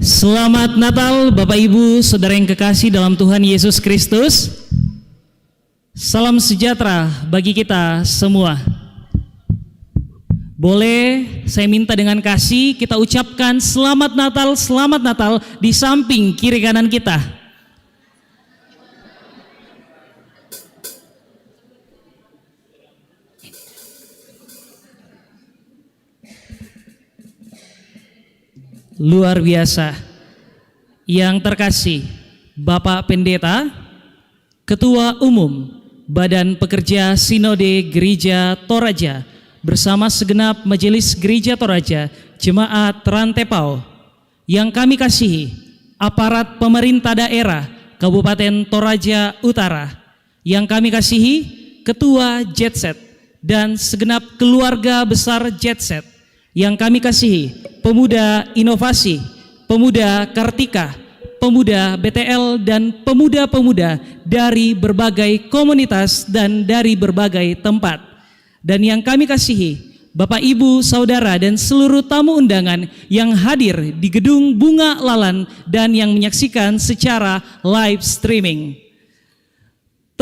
Selamat Natal Bapak Ibu Saudara yang kekasih dalam Tuhan Yesus Kristus. Salam sejahtera bagi kita semua. Boleh saya minta dengan kasih kita ucapkan selamat Natal di samping kiri kanan kita. Luar biasa. Yang terkasih Bapak Pendeta, Ketua Umum Badan Pekerja Sinode Gereja Toraja bersama segenap Majelis Gereja Toraja Jemaat Rantepao, yang kami kasihi aparat pemerintah daerah Kabupaten Toraja Utara, yang kami kasihi Ketua Jetset dan segenap keluarga besar Jetset, yang kami kasihi pemuda inovasi, pemuda Kartika, pemuda BTL, dan pemuda-pemuda dari berbagai komunitas dan dari berbagai tempat. Dan yang kami kasihi Bapak Ibu Saudara dan seluruh tamu undangan yang hadir di Gedung Bunga Lalan dan yang menyaksikan secara live streaming.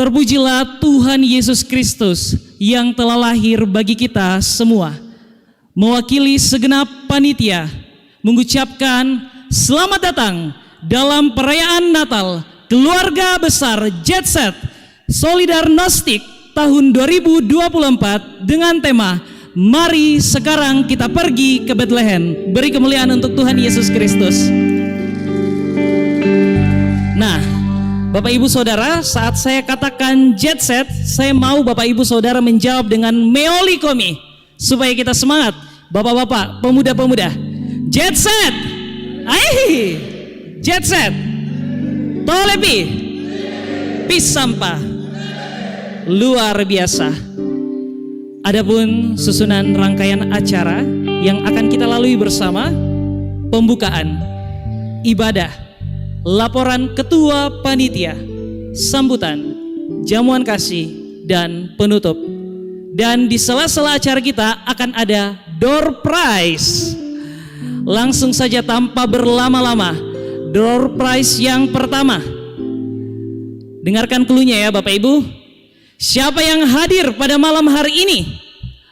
Terpujilah Tuhan Yesus Kristus yang telah lahir bagi kita semua. Mewakili segenap panitia mengucapkan selamat datang dalam perayaan Natal keluarga besar Jetset Solidar Gnostik tahun 2024 dengan tema Mari sekarang kita pergi ke Bethlehem. Beri kemuliaan untuk Tuhan Yesus Kristus. Nah, Bapak Ibu Saudara, saat saya katakan Jetset, saya mau Bapak Ibu Saudara menjawab dengan Meoli Komi supaya kita semangat. Bapak-bapak, pemuda-pemuda, Jetset, aih, Jetset, Tolepi, Pisampa, luar biasa. Adapun susunan rangkaian acara yang akan kita lalui bersama: pembukaan, ibadah, laporan ketua panitia, sambutan, jamuan kasih, dan penutup. Dan di sela-sela acara kita akan ada door prize. Langsung saja tanpa berlama-lama, door prize yang pertama. Dengarkan cluenya ya Bapak Ibu. Siapa yang hadir pada malam hari ini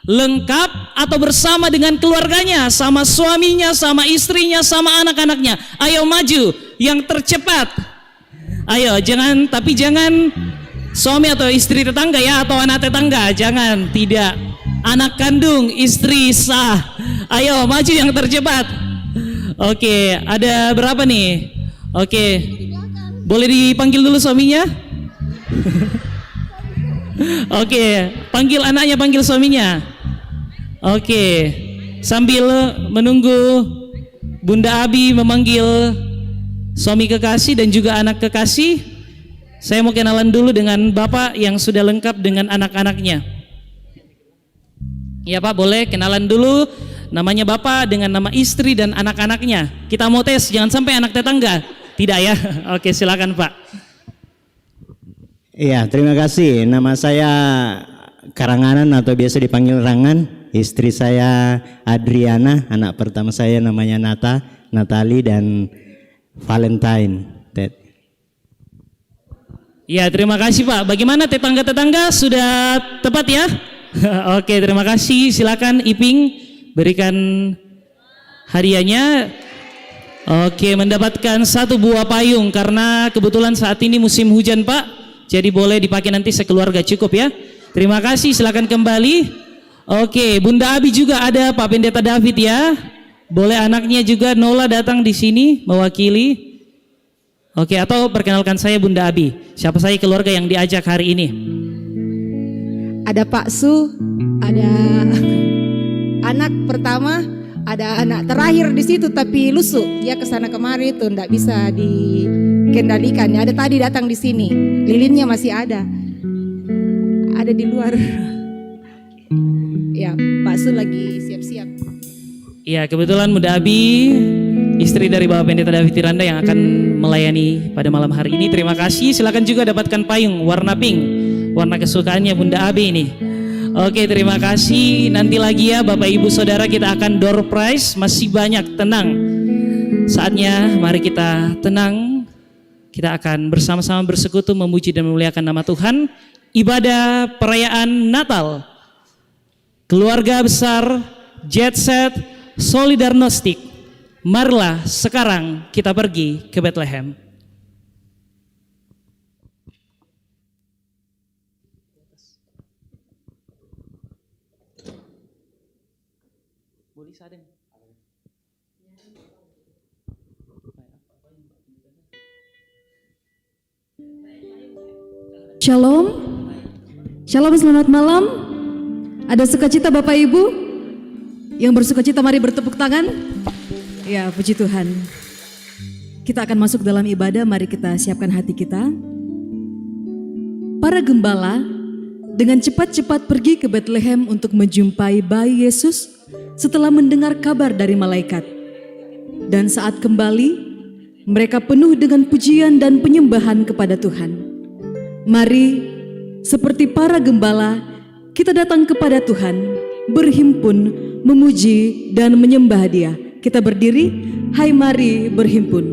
lengkap atau bersama dengan keluarganya, sama suaminya, sama istrinya, sama anak-anaknya, ayo maju yang tercepat. Ayo, jangan suami atau istri tetangga ya, atau anak tetangga, jangan, tidak. Anak kandung, istri sah. Ayo maju yang tercepat. Oke, ada berapa nih? Oke, boleh dipanggil dulu suaminya? Oke, panggil anaknya, panggil suaminya. Oke, sambil menunggu Bunda Abi memanggil suami kekasih dan juga anak kekasih, saya mau kenalan dulu dengan Bapak yang sudah lengkap dengan anak-anaknya. Ya Pak, boleh kenalan dulu namanya Bapak dengan nama istri dan anak-anaknya. Kita mau tes, jangan sampai anak tetangga. Tidak ya? Oke, silakan Pak. Iya, terima kasih. Nama saya Karanganan atau biasa dipanggil Rangan. Istri saya Adriana, anak pertama saya namanya Natali dan Valentine. Ya, terima kasih Pak. Bagaimana tetangga-tetangga, sudah tepat ya? Oke, terima kasih. Silakan Iping berikan hadiahnya. Oke, mendapatkan satu buah payung karena kebetulan saat ini musim hujan Pak. Jadi boleh dipakai nanti sekeluarga, cukup ya. Terima kasih, silakan kembali. Oke, Bunda Abi juga ada Pak Pendeta David ya. Boleh anaknya juga Nola datang di sini mewakili. Oke, atau perkenalkan saya Bunda Abi. Siapa saya keluarga yang diajak hari ini? Ada Pak Su, ada anak pertama, ada anak terakhir di situ tapi lusuh. Dia kesana kemari itu ndak bisa dikendalikan. Ada tadi datang di sini, lilinnya masih ada di luar. Ya, Pak Su lagi siap-siap. Ya, kebetulan Bunda Abi, istri dari Bapak Pendeta David Tiranda yang akan melayani pada malam hari ini. Terima kasih. Silakan juga dapatkan payung warna pink, warna kesukaannya Bunda Abi ini. Oke, terima kasih. Nanti lagi ya Bapak Ibu Saudara, kita akan door prize, masih banyak, tenang. Saatnya mari kita tenang. Kita akan bersama-sama bersekutu memuji dan memuliakan nama Tuhan. Ibadah perayaan Natal. Keluarga besar Jet Set Solidarnostik. Marilah sekarang kita pergi ke Bethlehem. Shalom, shalom, selamat malam. Ada sukacita Bapak Ibu? Yang bersukacita mari bertepuk tangan. Ya, puji Tuhan. Kita akan masuk dalam ibadah, mari kita siapkan hati kita. Para gembala dengan cepat-cepat pergi ke Bethlehem untuk menjumpai bayi Yesus setelah mendengar kabar dari malaikat. Dan saat kembali, mereka penuh dengan pujian dan penyembahan kepada Tuhan. Mari, seperti para gembala, kita datang kepada Tuhan, berhimpun, memuji dan menyembah Dia. Kita berdiri, hai mari berhimpun.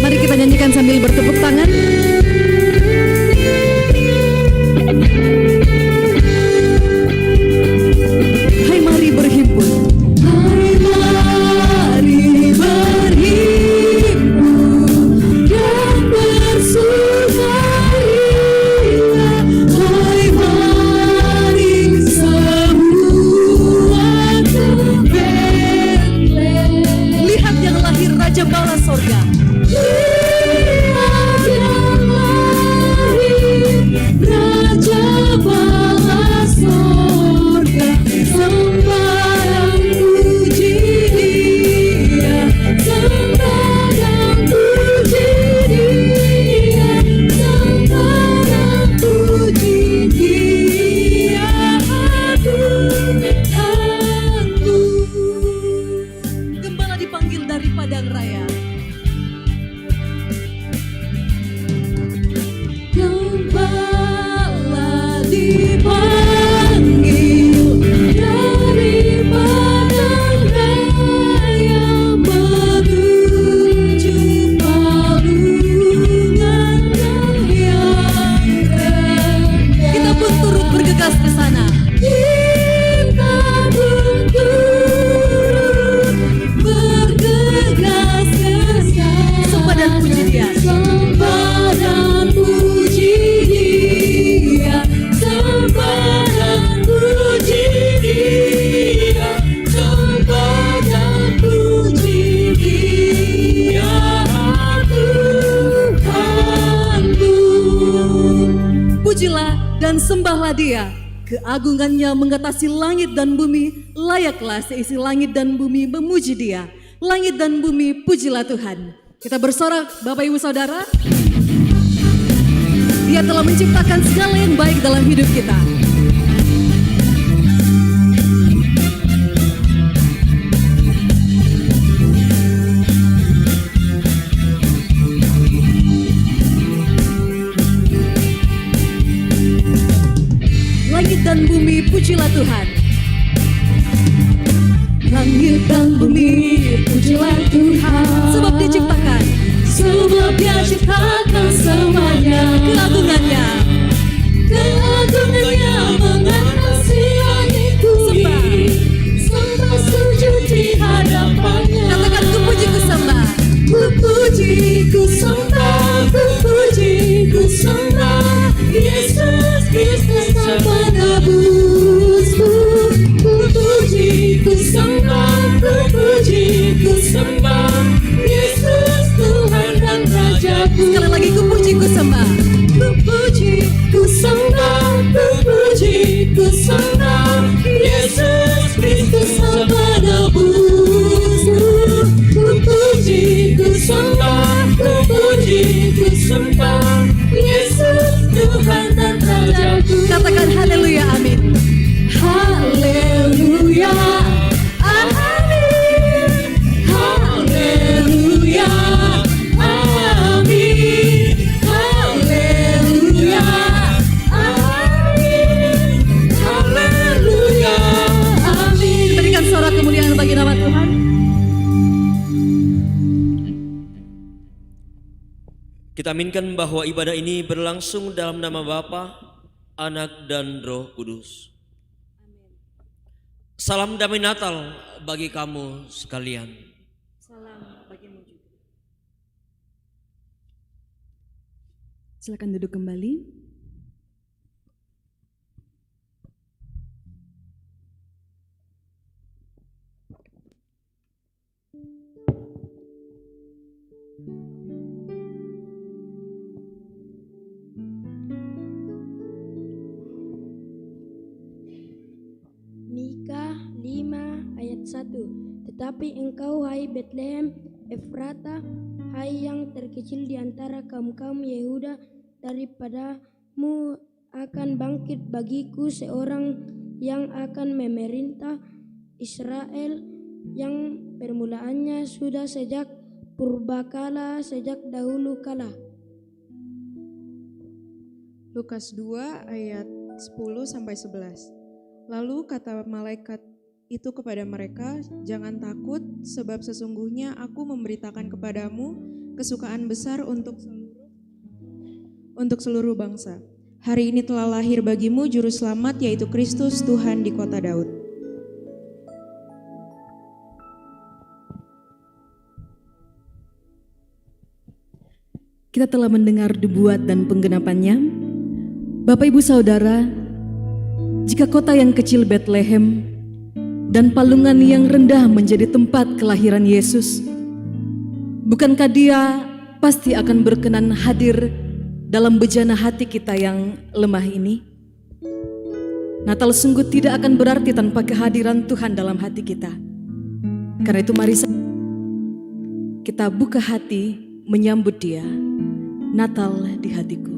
Mari kita nyanyikan sambil bertepuk tangan. Hai mari berhimpun. Hai mari berhimpun dan bersukaria. Hai mari semua ke Bethlehem. Lihat yang lahir Raja Bala Sorga. Lihat yang lahir Raja Bala Sorga. Sembah dan puji Dia, sembah dan puji Dia, sembah dan puji Dia, Tuhanku. Gembala dipanggil dari padang raya. Gembala dipanggil dari padang raya menuju palungan yang rendah. Kita pun turut bergegas ke sana. Kita pun turut bergegas ke sana. Sembah dan puji Dia. Sembah dan puji Dia. Sembah dan puji Dia. Sembah dan puji Dia, Tuhanku. Pujilah dan sembahlah Dia. Keagungannya mengatasi langit dan bumi. Layaklah seisi langit dan bumi memuji Dia. Langit dan bumi pujilah Tuhan. Kita bersorak Bapak Ibu Saudara. Dia telah menciptakan segala yang baik dalam hidup kita. Langit dan bumi pujilah Tuhan. Langit dan bumi pujilah Tuhan. Sebab Dia ciptakan. Sebab Dia ciptakan semuanya. Keagungannya. Keagungannya mengatasi langit bumi. Sembah sujud di hadapannya. Katakan ku puji ku sembah. Ku puji ku sembah. Ku puji ku sembah. Yesus Kristus Sang Penebusku. Ku puji ku sembah. Ku puji ku sembah. Yesus Tuhan dan Rajaku. Sekali lagi ku puji ku sembah. Ku puji ku sembah. Ku puji ku sembah. Yesus Kristus Sang Penebusku. Ku puji ku sembah. Ku puji ku sembah. Yesus Tuhan dan Rajaku. Katakan haleluya, amin. Haleluya, amin. Haleluya, amin. Haleluya, amin. Haleluya, amin. Kita aminkan bahwa ibadah ini berlangsung dalam nama Bapa, Anak, dan Roh Kudus. Salam damai Natal bagi kamu sekalian. Salam bagimu juga. Silakan duduk kembali. Mika 5 ayat 1. Tetapi engkau hai Betlehem Efrata, hai yang terkecil di antara kaum-kaum Yehuda, daripadamu akan bangkit bagiku seorang yang akan memerintah Israel, yang permulaannya sudah sejak purbakala, sejak dahulu kala. Lukas 2 ayat 10-11. Lalu kata malaikat itu kepada mereka, "Jangan takut, sebab sesungguhnya aku memberitakan kepadamu kesukaan besar untuk seluruh bangsa. Hari ini telah lahir bagimu juru selamat, yaitu Kristus Tuhan di kota Daud." Kita telah mendengar dibuat dan penggenapannya. Bapak Ibu Saudara, jika kota yang kecil Bethlehem dan palungan yang rendah menjadi tempat kelahiran Yesus, bukankah Dia pasti akan berkenan hadir dalam bejana hati kita yang lemah ini? Natal sungguh tidak akan berarti tanpa kehadiran Tuhan dalam hati kita. Karena itu mari kita buka hati menyambut Dia. Natal di hatiku.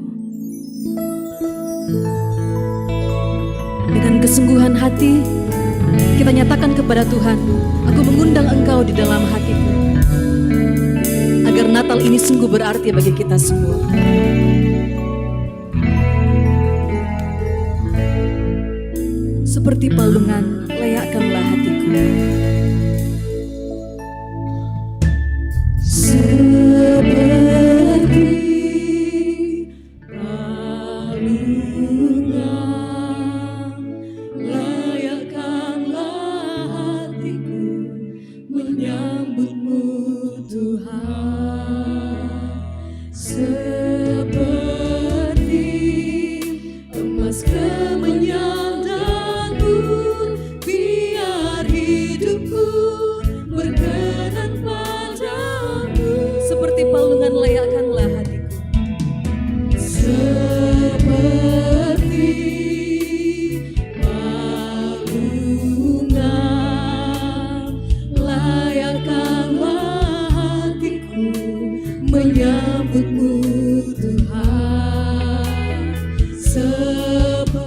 Dengan kesungguhan hati, kita nyatakan kepada Tuhan, aku mengundang Engkau di dalam hatiku, agar Natal ini sungguh berarti bagi kita semua. Seperti palungan, layakkanlah hatiku. Menyambutmu Tuhan, seperti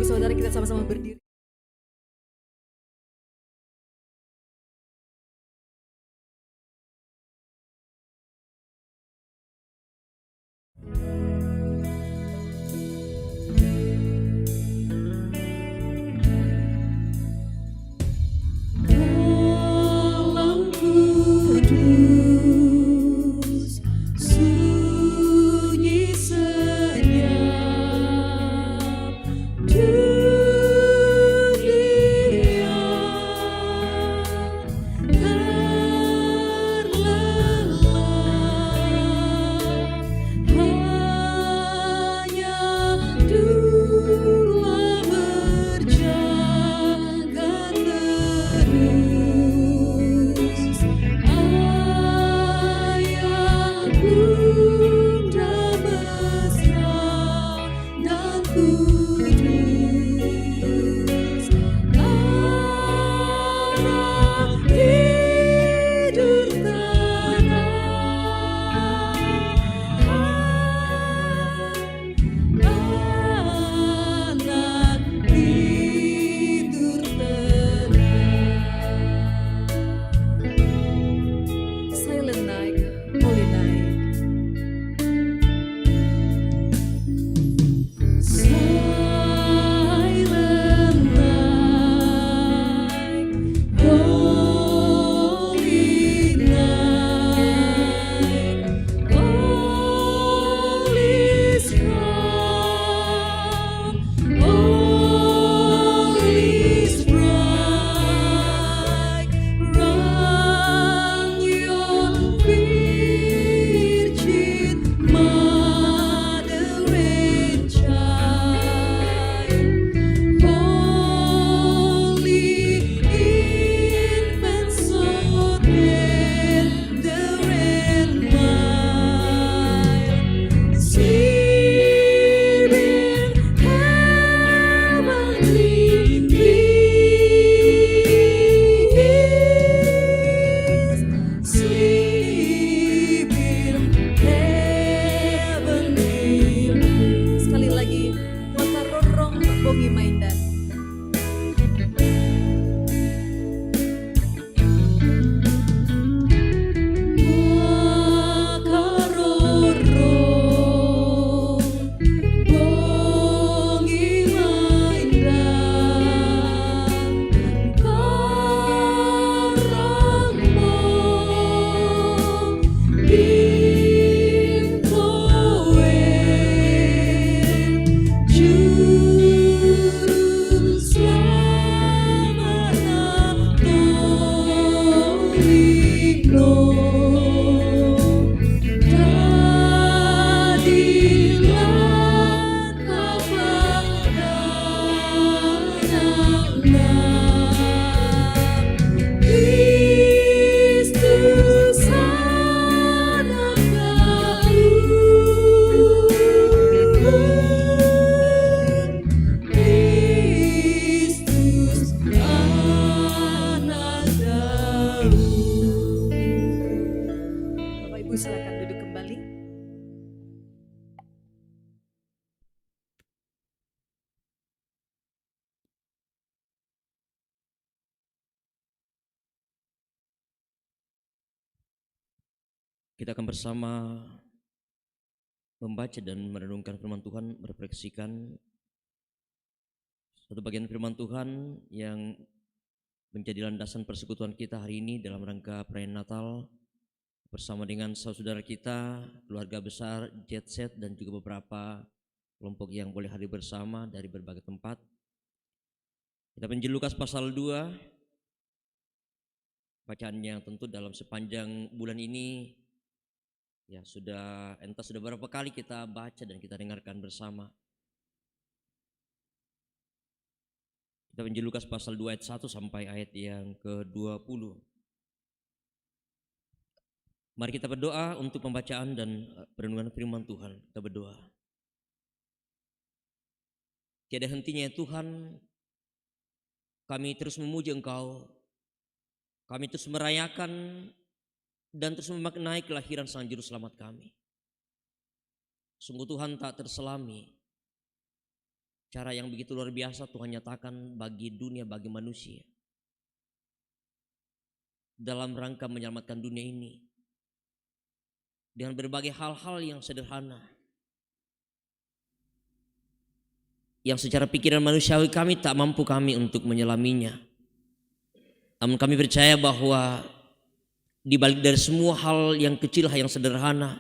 Saudara kita sama-sama berdiri. Dalam kudus, sunyi senyap, dunia terlelap, hanya dua berjaga terus. Ayah, bunda mesra dan kudus, arah hidup anak tidur tenang. Silent night, holy night. Silent night, holy night, all is calm, all is bright. Run your Virgin Mother and Child, holy infant, so tender and mild, sleep in heavenly peace, sleep in heavenly peace. Sekali lagi, wakarorong bongi maindan. Makarorong bongi maindan, karangmo bintoen, juru selamat tolikno. Dadilan kepada anak-anak, Kristus anak Daud, Kristus anak Daud. Bapak Ibu silakan duduk kembali. Kita akan bersama membaca dan merenungkan firman Tuhan, merefleksikan satu bagian firman Tuhan yang menjadi landasan persekutuan kita hari ini dalam rangka perayaan Natal bersama dengan saudara kita, keluarga besar, Jet Set, dan juga beberapa kelompok yang boleh hadir bersama dari berbagai tempat. Kita Injil Lukas pasal 2, bacaan yang tentu dalam sepanjang bulan ini ya sudah berapa kali kita baca dan kita dengarkan bersama. Kita Injil Lukas pasal 2 ayat 1 sampai ayat yang ke-20. Mari kita berdoa untuk pembacaan dan perenungan firman Tuhan. Kita berdoa. Tiada hentinya ya Tuhan, kami terus memuji Engkau, kami terus merayakan dan terus memaknai kelahiran Sang Juru Selamat kami. Sungguh Tuhan tak terselami, cara yang begitu luar biasa Tuhan nyatakan bagi dunia, bagi manusia. Dalam rangka menyelamatkan dunia ini. Dengan berbagai hal-hal yang sederhana. Yang secara pikiran manusiawi kami tak mampu kami untuk menyelaminya. Namun kami percaya bahwa di balik dari semua hal yang kecil, hal yang sederhana,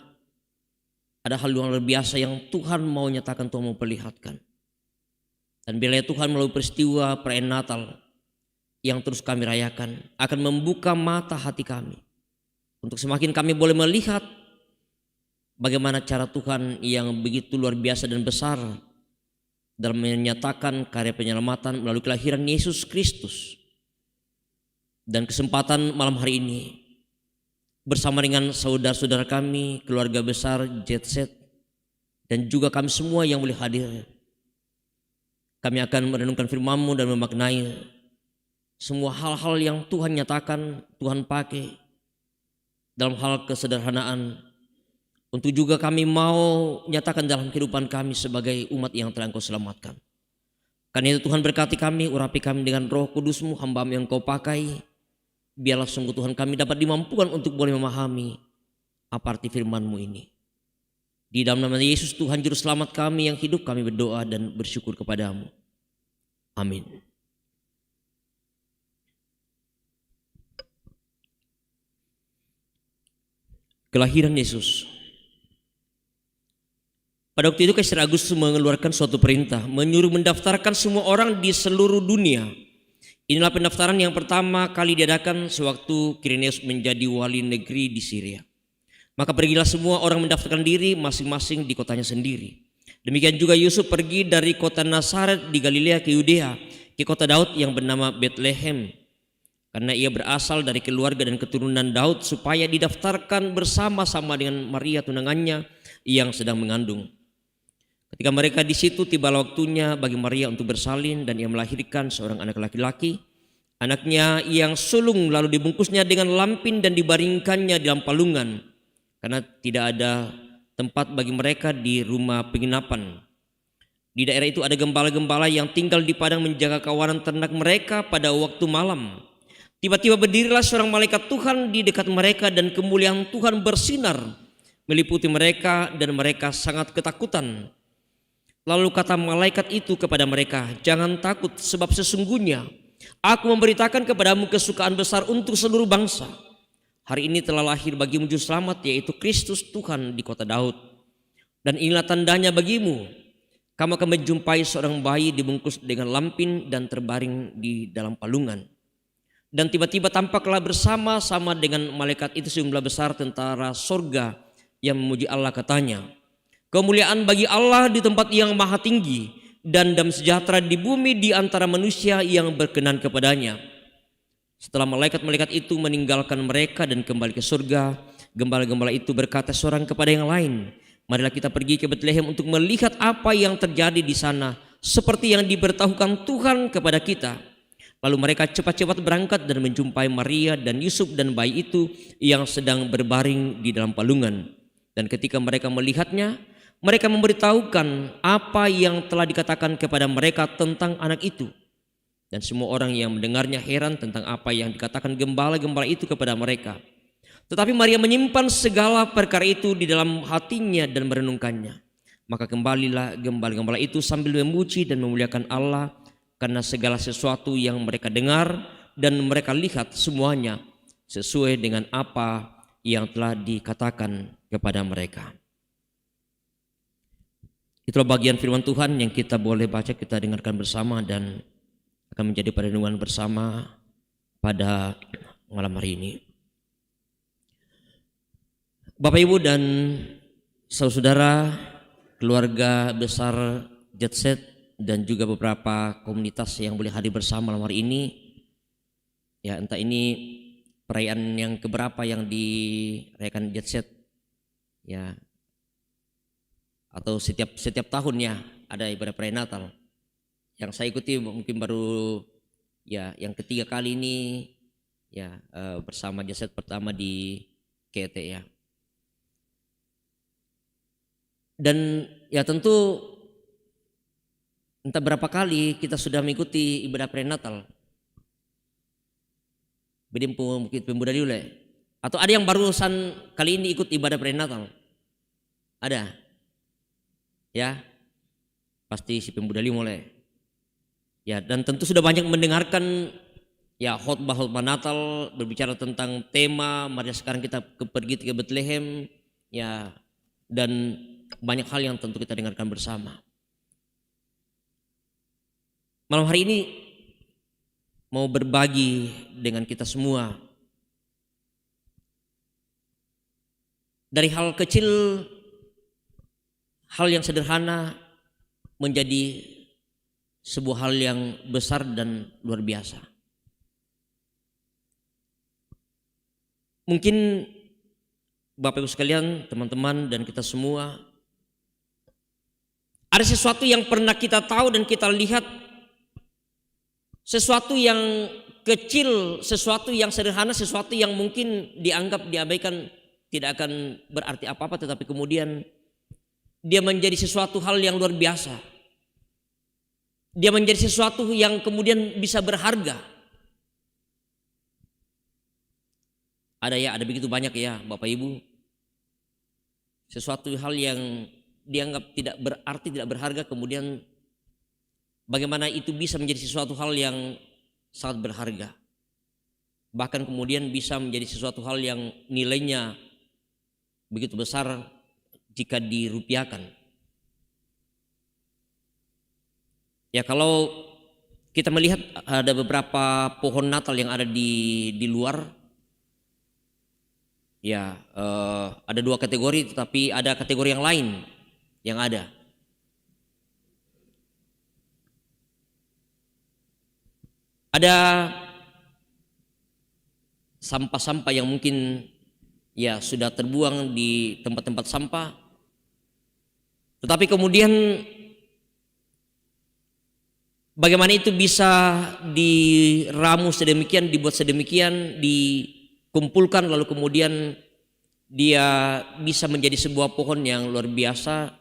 ada hal yang luar biasa yang Tuhan mau nyatakan, Tuhan mau perlihatkan. Dan bila Tuhan melalui peristiwa perayaan Natal yang terus kami rayakan akan membuka mata hati kami untuk semakin kami boleh melihat bagaimana cara Tuhan yang begitu luar biasa dan besar dalam menyatakan karya penyelamatan melalui kelahiran Yesus Kristus. Dan kesempatan malam hari ini bersama dengan saudara-saudara kami, keluarga besar Jet Set, dan juga kami semua yang boleh hadir, kami akan merenungkan firman-Mu dan memaknai semua hal-hal yang Tuhan nyatakan, Tuhan pakai dalam hal kesederhanaan untuk juga kami mau nyatakan dalam kehidupan kami sebagai umat yang telah Engkau selamatkan. Karena itu Tuhan berkati kami, urapi kami dengan Roh Kudus-Mu, hamba-Mu yang Kau pakai. Biarlah sungguh Tuhan kami dapat dimampukan untuk boleh memahami apa arti firman-Mu ini. Di dalam nama Yesus Tuhan Juru Selamat kami yang hidup, kami berdoa dan bersyukur kepada-Mu. Amin. Kelahiran Yesus. Pada waktu itu Kaisar Agustus mengeluarkan suatu perintah, menyuruh mendaftarkan semua orang di seluruh dunia. Inilah pendaftaran yang pertama kali diadakan sewaktu Quirinius menjadi wali negeri di Syria. Maka pergilah semua orang mendaftarkan diri masing-masing di kotanya sendiri. Demikian juga Yusuf pergi dari kota Nazaret di Galilea ke Yudea, ke kota Daud yang bernama Bethlehem. Karena ia berasal dari keluarga dan keturunan Daud, supaya didaftarkan bersama-sama dengan Maria tunangannya yang sedang mengandung. Ketika mereka di situ, tibalah waktunya bagi Maria untuk bersalin dan ia melahirkan seorang anak laki-laki. Anaknya yang sulung lalu dibungkusnya dengan lampin dan dibaringkannya di dalam palungan, karena tidak ada tempat bagi mereka di rumah penginapan. Di daerah itu ada gembala-gembala yang tinggal di padang menjaga kawanan ternak mereka pada waktu malam. Tiba-tiba berdirilah seorang malaikat Tuhan di dekat mereka dan kemuliaan Tuhan bersinar meliputi mereka dan mereka sangat ketakutan. Lalu kata malaikat itu kepada mereka, "Jangan takut, sebab sesungguhnya aku memberitakan kepadamu kesukaan besar untuk seluruh bangsa. Hari ini telah lahir bagimu juru selamat, yaitu Kristus Tuhan di kota Daud. Dan inilah tandanya bagimu, kamu akan menjumpai seorang bayi dibungkus dengan lampin dan terbaring di dalam palungan." Dan tiba-tiba tampaklah bersama-sama dengan malaikat itu sejumlah besar tentara sorga yang memuji Allah, katanya, "Kemuliaan bagi Allah di tempat yang maha tinggi, dan damai sejahtera di bumi di antara manusia yang berkenan kepadanya." Setelah malaikat-malaikat itu meninggalkan mereka dan kembali ke surga, gembala-gembala itu berkata seorang kepada yang lain, "Marilah kita pergi ke Bethlehem untuk melihat apa yang terjadi di sana, seperti yang diberitahukan Tuhan kepada kita." Lalu mereka cepat-cepat berangkat dan menjumpai Maria dan Yusuf dan bayi itu yang sedang berbaring di dalam palungan. Dan ketika mereka melihatnya, mereka memberitahukan apa yang telah dikatakan kepada mereka tentang anak itu. Dan semua orang yang mendengarnya heran tentang apa yang dikatakan gembala-gembala itu kepada mereka. Tetapi Maria menyimpan segala perkara itu di dalam hatinya dan merenungkannya. Maka kembalilah gembala-gembala itu sambil memuji dan memuliakan Allah, karena segala sesuatu yang mereka dengar dan mereka lihat semuanya sesuai dengan apa yang telah dikatakan kepada mereka. Itulah bagian firman Tuhan yang kita boleh baca, kita dengarkan bersama dan akan menjadi perenungan bersama pada malam hari ini. Bapak Ibu dan saudara, keluarga besar Jet Set dan juga beberapa komunitas yang boleh hadir bersama malam hari ini, ya entah ini perayaan yang keberapa yang dirayakan Jet Set, ya, atau setiap tahunnya ada ibadah perayaan Natal. Yang saya ikuti mungkin baru ya yang ketiga kali ini, ya bersama Jet Set pertama di KT, ya. Dan ya tentu entah berapa kali kita sudah mengikuti ibadah prenatal. Bedem mungkin pemuda dulu ya. Atau ada yang barusan kali ini ikut ibadah prenatal? Ada? Ya, pasti si pemuda mulai. Ya, dan tentu sudah banyak mendengarkan ya khotbah Natal berbicara tentang tema mari sekarang kita pergi ke Bethlehem, ya, dan banyak hal yang tentu kita dengarkan bersama. Malam hari ini mau berbagi dengan kita semua dari hal kecil, hal yang sederhana menjadi sebuah hal yang besar dan luar biasa. Mungkin Bapak Ibu sekalian, teman-teman dan kita semua, ada sesuatu yang pernah kita tahu dan kita lihat, sesuatu yang kecil, sesuatu yang sederhana, sesuatu yang mungkin dianggap diabaikan tidak akan berarti apa-apa, tetapi kemudian dia menjadi sesuatu hal yang luar biasa. Dia menjadi sesuatu yang kemudian bisa berharga. Ada begitu banyak ya Bapak Ibu. Sesuatu hal yang dianggap tidak berarti, tidak berharga, kemudian bagaimana itu bisa menjadi sesuatu hal yang sangat berharga. Bahkan kemudian bisa menjadi sesuatu hal yang nilainya begitu besar jika dirupiahkan. Ya, kalau kita melihat ada beberapa pohon Natal yang ada di luar, ya ada 2 kategori, tetapi ada kategori yang lain yang ada. Ada sampah-sampah yang mungkin ya sudah terbuang di tempat-tempat sampah, tetapi kemudian bagaimana itu bisa diramu sedemikian, dibuat sedemikian, dikumpulkan, lalu kemudian dia bisa menjadi sebuah pohon yang luar biasa,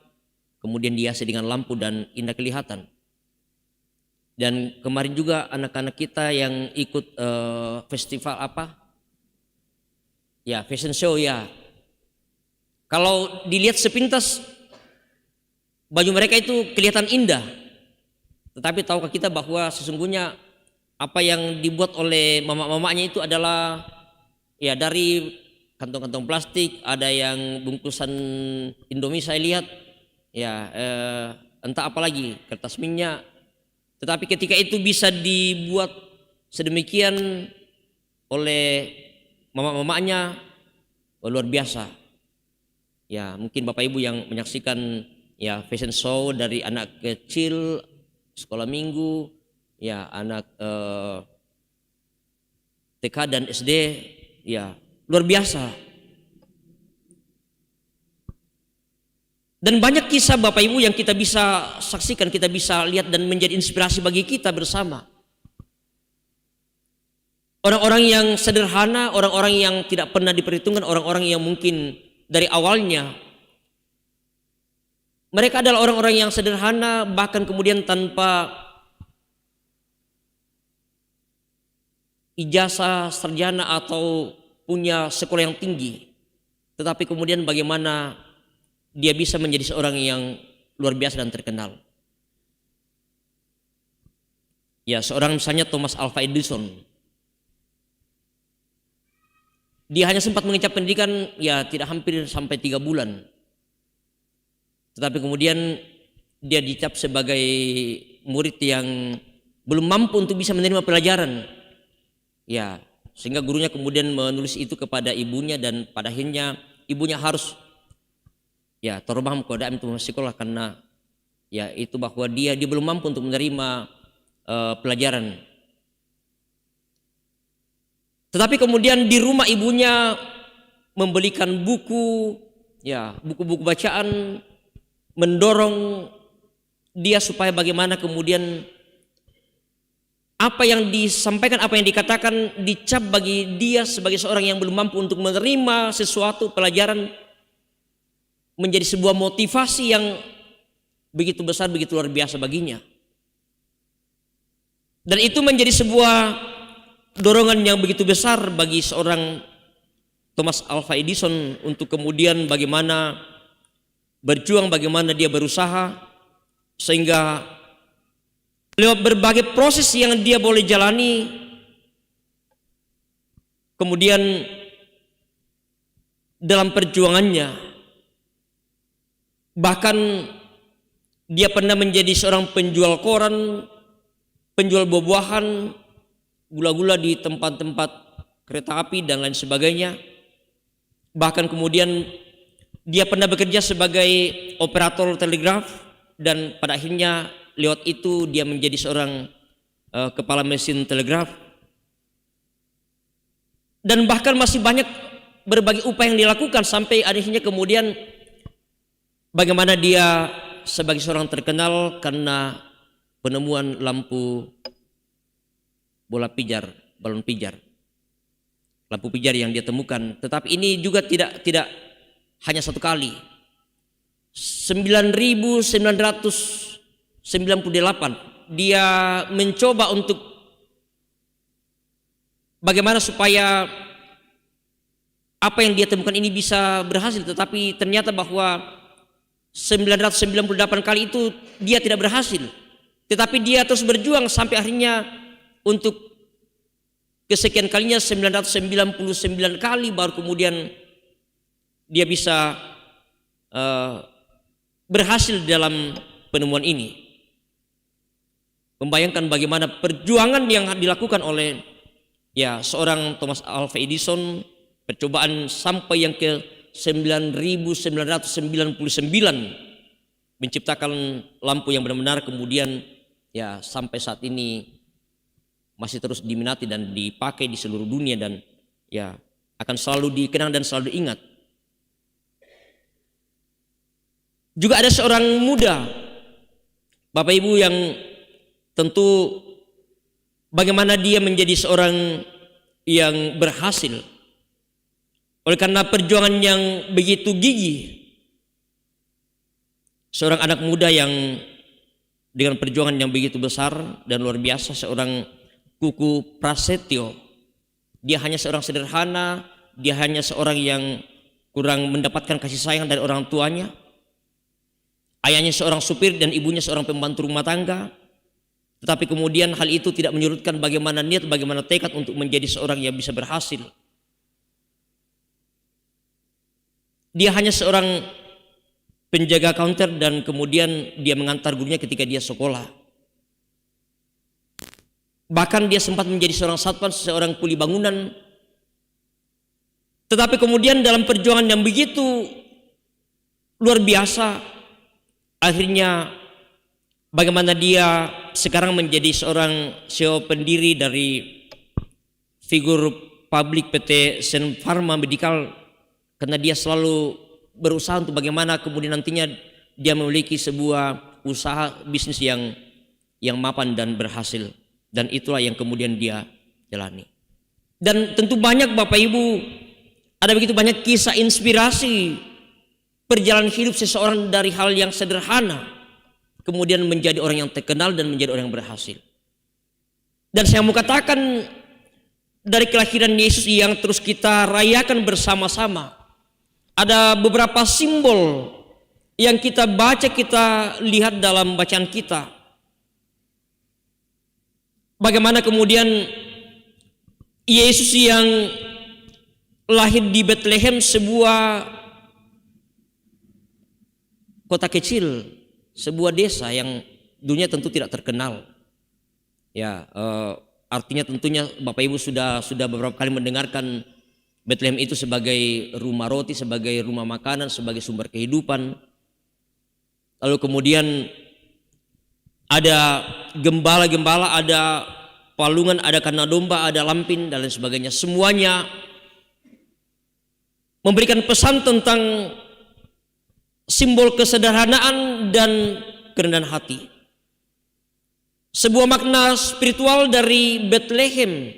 kemudian dihiasi dengan lampu dan indah kelihatan. Dan kemarin juga anak-anak kita yang ikut festival apa? Ya, fashion show ya. Kalau dilihat sepintas baju mereka itu kelihatan indah. Tetapi tahukah kita bahwa sesungguhnya apa yang dibuat oleh mama-mamanya itu adalah ya dari kantong-kantong plastik, ada yang bungkusan Indomie saya lihat, ya entah apa lagi, kertas minyak. Tetapi ketika itu bisa dibuat sedemikian oleh mama-mamanya, luar biasa. Ya, mungkin Bapak Ibu yang menyaksikan ya fashion show dari anak kecil sekolah minggu, ya anak TK dan SD, ya luar biasa. Dan banyak kisah Bapak Ibu yang kita bisa saksikan, kita bisa lihat dan menjadi inspirasi bagi kita bersama. Orang-orang yang sederhana, orang-orang yang tidak pernah diperhitungkan, orang-orang yang mungkin dari awalnya mereka adalah orang-orang yang sederhana, bahkan kemudian tanpa ijazah sarjana atau punya sekolah yang tinggi. Tetapi kemudian bagaimana dia bisa menjadi seorang yang luar biasa dan terkenal. Ya, seorang misalnya Thomas Alva Edison. Dia hanya sempat mengenyam pendidikan ya tidak hampir sampai 3 bulan. Tetapi kemudian dia dicap sebagai murid yang belum mampu untuk bisa menerima pelajaran. Ya, sehingga gurunya kemudian menulis itu kepada ibunya dan pada akhirnya ibunya harus ya terobam keadaan untuk sekolah karena ya itu bahwa dia belum mampu untuk menerima pelajaran. Tetapi kemudian di rumah ibunya membelikan buku, ya buku-buku bacaan, mendorong dia supaya bagaimana kemudian apa yang disampaikan, apa yang dikatakan dicap bagi dia sebagai seorang yang belum mampu untuk menerima sesuatu pelajaran menjadi sebuah motivasi yang begitu besar, begitu luar biasa baginya. Dan itu menjadi sebuah dorongan yang begitu besar bagi seorang Thomas Alva Edison untuk kemudian bagaimana berjuang, bagaimana dia berusaha, sehingga lewat berbagai proses yang dia boleh jalani, kemudian dalam perjuangannya, bahkan dia pernah menjadi seorang penjual koran, penjual buah-buahan, gula-gula di tempat-tempat kereta api dan lain sebagainya. Bahkan kemudian dia pernah bekerja sebagai operator telegraf, dan pada akhirnya lewat itu dia menjadi seorang kepala mesin telegraf. Dan bahkan masih banyak berbagai upaya yang dilakukan sampai akhirnya kemudian bagaimana dia sebagai seorang terkenal karena penemuan lampu bola pijar, balon pijar, lampu pijar yang dia temukan. Tetapi ini juga tidak hanya satu kali. 1998 dia mencoba untuk bagaimana supaya apa yang dia temukan ini bisa berhasil, tetapi ternyata bahwa 998 kali itu dia tidak berhasil. Tetapi dia terus berjuang sampai akhirnya untuk kesekian kalinya 999 kali baru kemudian dia bisa berhasil dalam penemuan ini. Membayangkan bagaimana perjuangan yang dilakukan oleh seorang Thomas Alva Edison, percobaan sampai yang ke 9.999 menciptakan lampu yang benar-benar kemudian sampai saat ini masih terus diminati dan dipakai di seluruh dunia, dan akan selalu dikenang dan selalu diingat. Juga ada seorang muda, Bapak Ibu, yang tentu bagaimana dia menjadi seorang yang berhasil oleh karena perjuangan yang begitu gigih. Seorang anak muda yang dengan perjuangan yang begitu besar dan luar biasa, seorang Kuku Prasetyo. Dia hanya seorang sederhana, dia hanya seorang yang kurang mendapatkan kasih sayang dari orang tuanya. Ayahnya seorang supir dan ibunya seorang pembantu rumah tangga. Tetapi kemudian hal itu tidak menyurutkan bagaimana niat, bagaimana tekad untuk menjadi seorang yang bisa berhasil. Dia hanya seorang penjaga counter dan kemudian dia mengantar gurunya ketika dia sekolah. Bahkan dia sempat menjadi seorang satpam, seorang kuli bangunan. Tetapi kemudian dalam perjuangan yang begitu luar biasa, akhirnya bagaimana dia sekarang menjadi seorang CEO pendiri dari figur publik PT Sen Pharma Medical, karena dia selalu berusaha untuk bagaimana kemudian nantinya dia memiliki sebuah usaha bisnis yang mapan dan berhasil. Dan itulah yang kemudian dia jalani. Dan tentu banyak Bapak Ibu, ada begitu banyak kisah inspirasi perjalanan hidup seseorang dari hal yang sederhana kemudian menjadi orang yang terkenal dan menjadi orang yang berhasil. Dan saya mau katakan, dari kelahiran Yesus yang terus kita rayakan bersama-sama, ada beberapa simbol yang kita baca, kita lihat dalam bacaan kita. Bagaimana kemudian Yesus yang lahir di Bethlehem, sebuah kota kecil, sebuah desa yang dunia tentu tidak terkenal. Artinya tentunya Bapak Ibu sudah beberapa kali mendengarkan Bethlehem itu sebagai rumah roti, sebagai rumah makanan, sebagai sumber kehidupan. Lalu kemudian ada gembala-gembala, ada palungan, ada kandang domba, ada lampin dan lain sebagainya. Semuanya memberikan pesan tentang simbol kesederhanaan dan kerendahan hati. Sebuah makna spiritual dari Bethlehem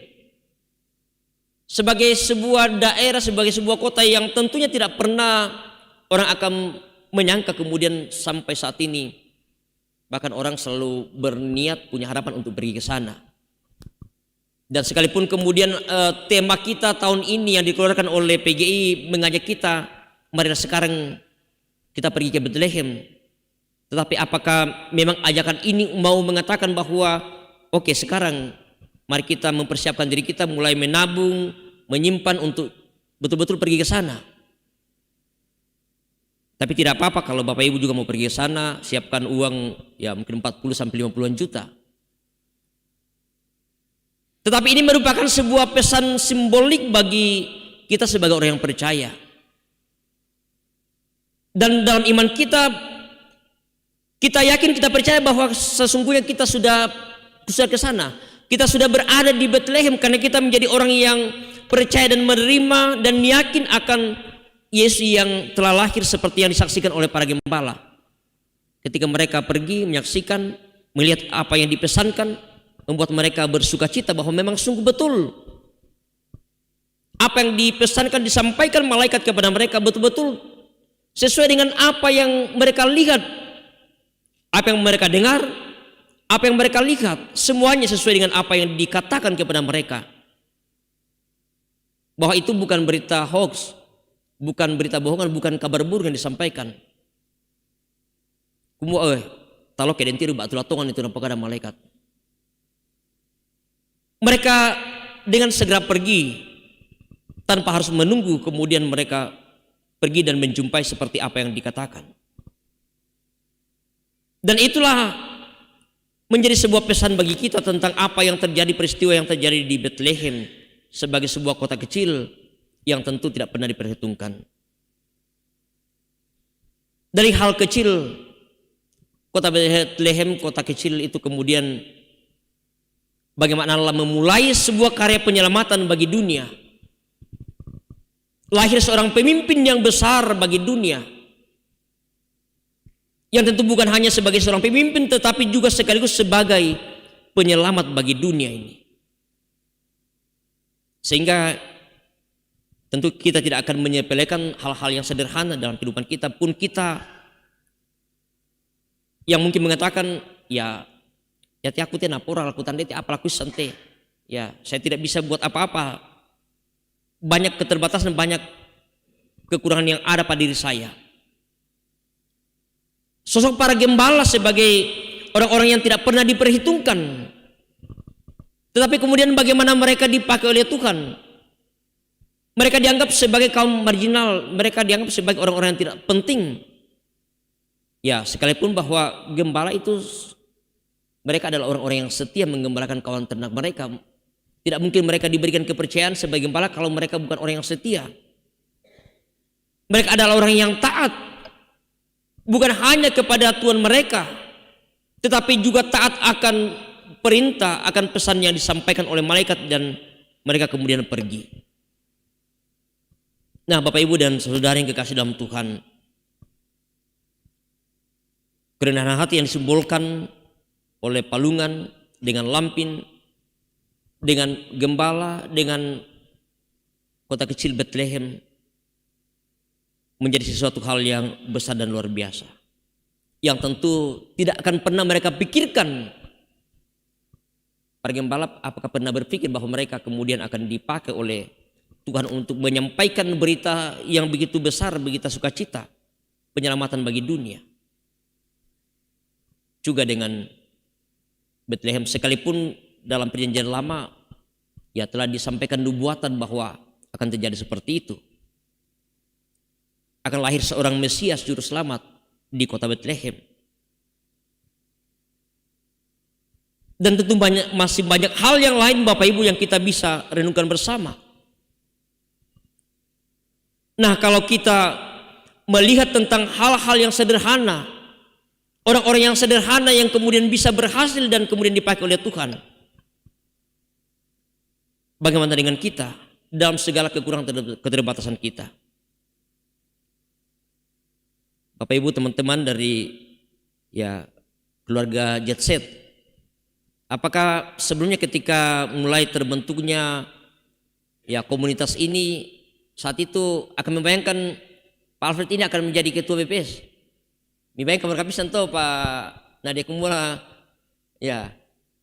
sebagai sebuah daerah, sebagai sebuah kota yang tentunya tidak pernah orang akan menyangka kemudian sampai saat ini. Bahkan orang selalu berniat, punya harapan untuk pergi ke sana. Dan sekalipun kemudian tema kita tahun ini yang dikeluarkan oleh PGI mengajak kita, marilah sekarang kita pergi ke Bethlehem. Tetapi apakah memang ajakan ini mau mengatakan bahwa oke, sekarang mari kita mempersiapkan diri kita, mulai menabung, menyimpan untuk betul-betul pergi ke sana. Tapi tidak apa-apa kalau Bapak Ibu juga mau pergi ke sana, siapkan uang ya mungkin 40 sampai 50-an juta. Tetapi ini merupakan sebuah pesan simbolik bagi kita sebagai orang yang percaya. Dan dalam iman kita yakin, kita percaya bahwa sesungguhnya kita sudah ke sana. Kita sudah berada di Bethlehem karena kita menjadi orang yang percaya dan menerima dan yakin akan Yesus yang telah lahir seperti yang disaksikan oleh para gembala. Ketika mereka pergi menyaksikan, melihat apa yang dipesankan, membuat mereka bersuka cita bahwa memang sungguh betul apa yang dipesankan, disampaikan malaikat kepada mereka betul-betul sesuai dengan apa yang mereka lihat, apa yang mereka dengar, apa yang mereka lihat, semuanya sesuai dengan apa yang dikatakan kepada mereka. Bahwa itu bukan berita hoax, bukan berita bohongan, bukan kabar buruk yang disampaikan. Talo kedentiru batu latongan itu nampak ada malaikat. Mereka dengan segera pergi tanpa harus menunggu, kemudian mereka pergi dan menjumpai seperti apa yang dikatakan. Dan itulah menjadi sebuah pesan bagi kita tentang apa yang terjadi, peristiwa yang terjadi di Bethlehem sebagai sebuah kota kecil yang tentu tidak pernah diperhitungkan. Dari hal kecil, kota Bethlehem, kota kecil itu kemudian bagaimana Allah memulai sebuah karya penyelamatan bagi dunia. Lahir seorang pemimpin yang besar bagi dunia. Yang tentu bukan hanya sebagai seorang pemimpin, tetapi juga sekaligus sebagai penyelamat bagi dunia ini. Sehingga tentu kita tidak akan menyepelekan hal-hal yang sederhana dalam kehidupan kita. Pun kita yang mungkin mengatakan, ya aku tidak napora lakukan dia apa laku sante. Ya, saya tidak bisa buat apa-apa. Banyak keterbatasan, banyak kekurangan yang ada pada diri saya. Sosok para gembala sebagai orang-orang yang tidak pernah diperhitungkan. Tetapi kemudian bagaimana mereka dipakai oleh Tuhan. Mereka dianggap sebagai kaum marginal, mereka dianggap sebagai orang-orang yang tidak penting. Ya, sekalipun bahwa gembala itu mereka adalah orang-orang yang setia menggembalakan kawan ternak mereka. Tidak mungkin mereka diberikan kepercayaan sebagai gembala kalau mereka bukan orang yang setia. Mereka adalah orang yang taat. Bukan hanya kepada Tuhan mereka, tetapi juga taat akan perintah, akan pesan yang disampaikan oleh malaikat, dan mereka kemudian pergi. Nah, Bapak Ibu dan saudara yang kekasih dalam Tuhan, kerendahan hati yang disimbolkan oleh palungan dengan lampin, dengan gembala, dengan kota kecil Bethlehem menjadi sesuatu hal yang besar dan luar biasa, yang tentu tidak akan pernah mereka pikirkan. Para gembala apakah pernah berpikir bahwa mereka kemudian akan dipakai oleh Tuhan untuk menyampaikan berita yang begitu besar, begitu sukacita, penyelamatan bagi dunia. Juga dengan Bethlehem, sekalipun dalam perjanjian lama ya telah disampaikan nubuatan bahwa akan terjadi seperti itu. Akan lahir seorang Mesias juru selamat di kota Bethlehem. Dan tentu masih banyak hal yang lain Bapak Ibu yang kita bisa renungkan bersama. Nah, kalau kita melihat tentang hal-hal yang sederhana, orang-orang yang sederhana yang kemudian bisa berhasil dan kemudian dipakai oleh Tuhan, bagaimana dengan kita dalam segala kekurangan keterbatasan kita? Bapak Ibu, teman-teman dari ya keluarga Jet Set, apakah sebelumnya ketika mulai terbentuknya ya komunitas ini, saat itu akan membayangkan Pak Alfred ini akan menjadi ketua BPS? Membayangkan mereka bisa tahu Pak Nadia Kumula, ya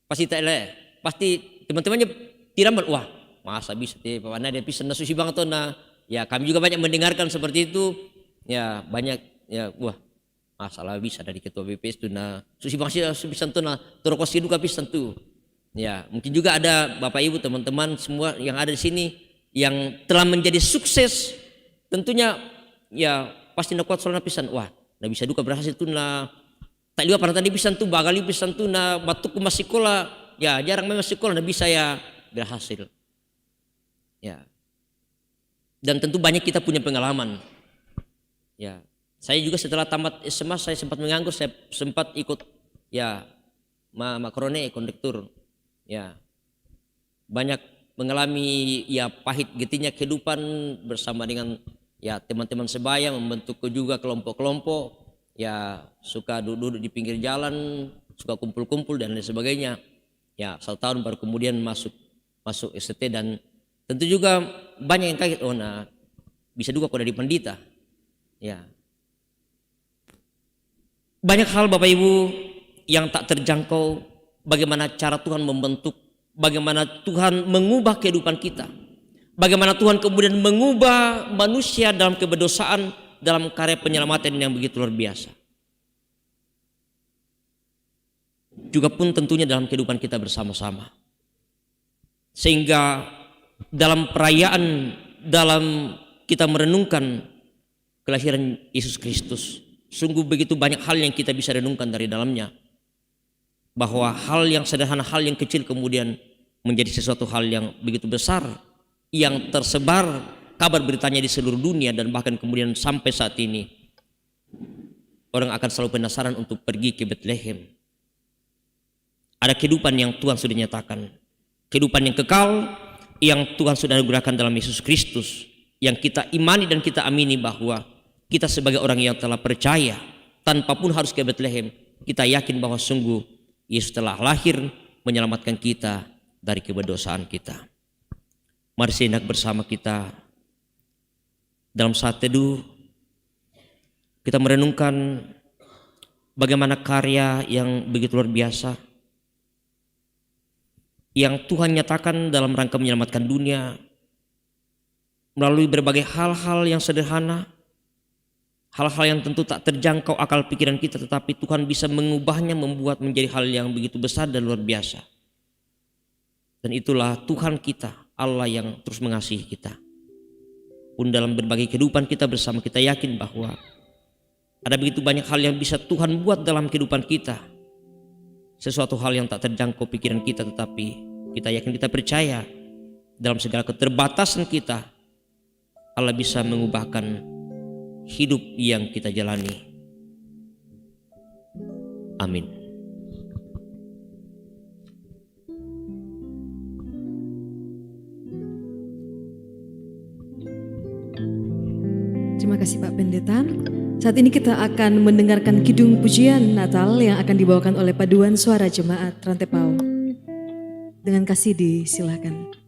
pasti tak pasti teman-temannya Tidak wah masa bisa mana dia pisan susi banget tuh nah. Ya kami juga banyak mendengarkan seperti itu. Ya banyak ya wah masalah bisa dari ketua BPS tuh nah susi bangsa pisan tuh nah terkos duka pisan tuh. Ya mungkin juga ada Bapak Ibu teman-teman semua yang ada di sini yang telah menjadi sukses tentunya ya pasti nak kuat soalnya pisan wah nah bisa duka berhasil tuh nah tak juga pernah tadi pisan tuh bagali pisan tuh nah batukku masih sekolah ya jarang memang sekolah nah bisa ya berhasil ya dan tentu banyak kita punya pengalaman ya saya juga setelah tamat SMA saya sempat menganggur saya sempat ikut ya makrone kondektur ya banyak mengalami ya pahit getinya kehidupan bersama dengan ya teman-teman sebaya membentuk juga kelompok-kelompok ya suka duduk di pinggir jalan suka kumpul-kumpul dan lain sebagainya ya 1 tahun baru kemudian masuk ST dan tentu juga banyak yang kaget oh nah bisa juga kok dari pendeta ya banyak hal Bapak Ibu yang tak terjangkau bagaimana cara Tuhan membentuk bagaimana Tuhan mengubah kehidupan kita bagaimana Tuhan kemudian mengubah manusia dalam keberdosaan dalam karya penyelamatan yang begitu luar biasa juga pun tentunya dalam kehidupan kita bersama-sama sehingga dalam perayaan dalam kita merenungkan kelahiran Yesus Kristus sungguh begitu banyak hal yang kita bisa renungkan dari dalamnya bahwa hal yang sederhana hal yang kecil kemudian menjadi sesuatu hal yang begitu besar yang tersebar kabar beritanya di seluruh dunia dan bahkan kemudian sampai saat ini orang akan selalu penasaran untuk pergi ke Bethlehem. Ada kehidupan yang Tuhan sudah nyatakan, kehidupan yang kekal yang Tuhan sudah anugerahkan dalam Yesus Kristus yang kita imani dan kita amini bahwa kita sebagai orang yang telah percaya tanpa pun harus ke Bethlehem kita yakin bahwa sungguh Yesus telah lahir menyelamatkan kita dari keberdosaan kita. Mari sejenak bersama kita dalam saat teduh kita merenungkan bagaimana karya yang begitu luar biasa yang Tuhan nyatakan dalam rangka menyelamatkan dunia melalui berbagai hal-hal yang sederhana, hal-hal yang tentu tak terjangkau akal pikiran kita, tetapi Tuhan bisa mengubahnya membuat menjadi hal yang begitu besar dan luar biasa. Dan itulah Tuhan kita, Allah yang terus mengasihi kita. Pun dalam berbagai kehidupan kita bersama kita yakin bahwa ada begitu banyak hal yang bisa Tuhan buat dalam kehidupan kita. Sesuatu hal yang tak terjangkau pikiran kita, tetapi kita yakin, kita percaya dalam segala keterbatasan kita Allah bisa mengubahkan hidup yang kita jalani. Amin. Terima kasih Pak Pendeta. Saat ini kita akan mendengarkan kidung pujian Natal yang akan dibawakan oleh paduan suara jemaat Rantepao. Dengan kasih disilakan.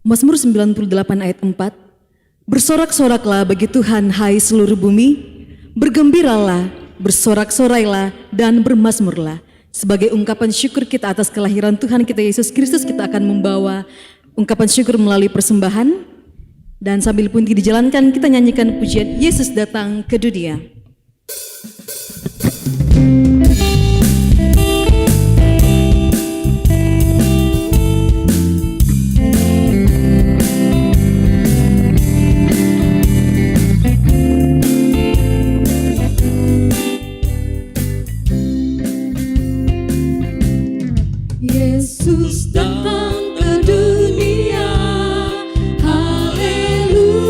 Mazmur 98 ayat 4. Bersorak-soraklah bagi Tuhan hai seluruh bumi, bergembiralah, bersorak-sorailah dan bermazmurlah. Sebagai ungkapan syukur kita atas kelahiran Tuhan kita Yesus Kristus, kita akan membawa ungkapan syukur melalui persembahan. Dan sambil pun dijalankan, kita nyanyikan pujian Yesus datang ke dunia. Yesus datang ke dunia, haleluya,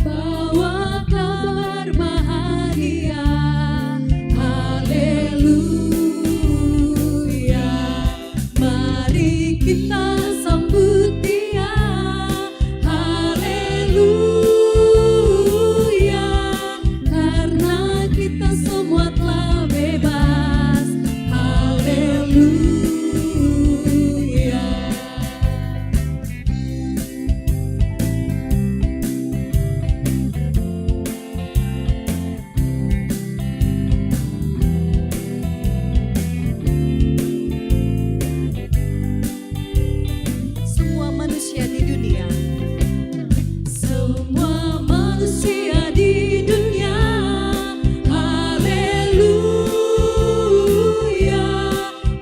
bawa kabar bahagia, haleluya, mari kita sambut dia, haleluya, karena kita semua telah bebas, haleluya. Semua manusia di dunia, Semua manusia di dunia, haleluya,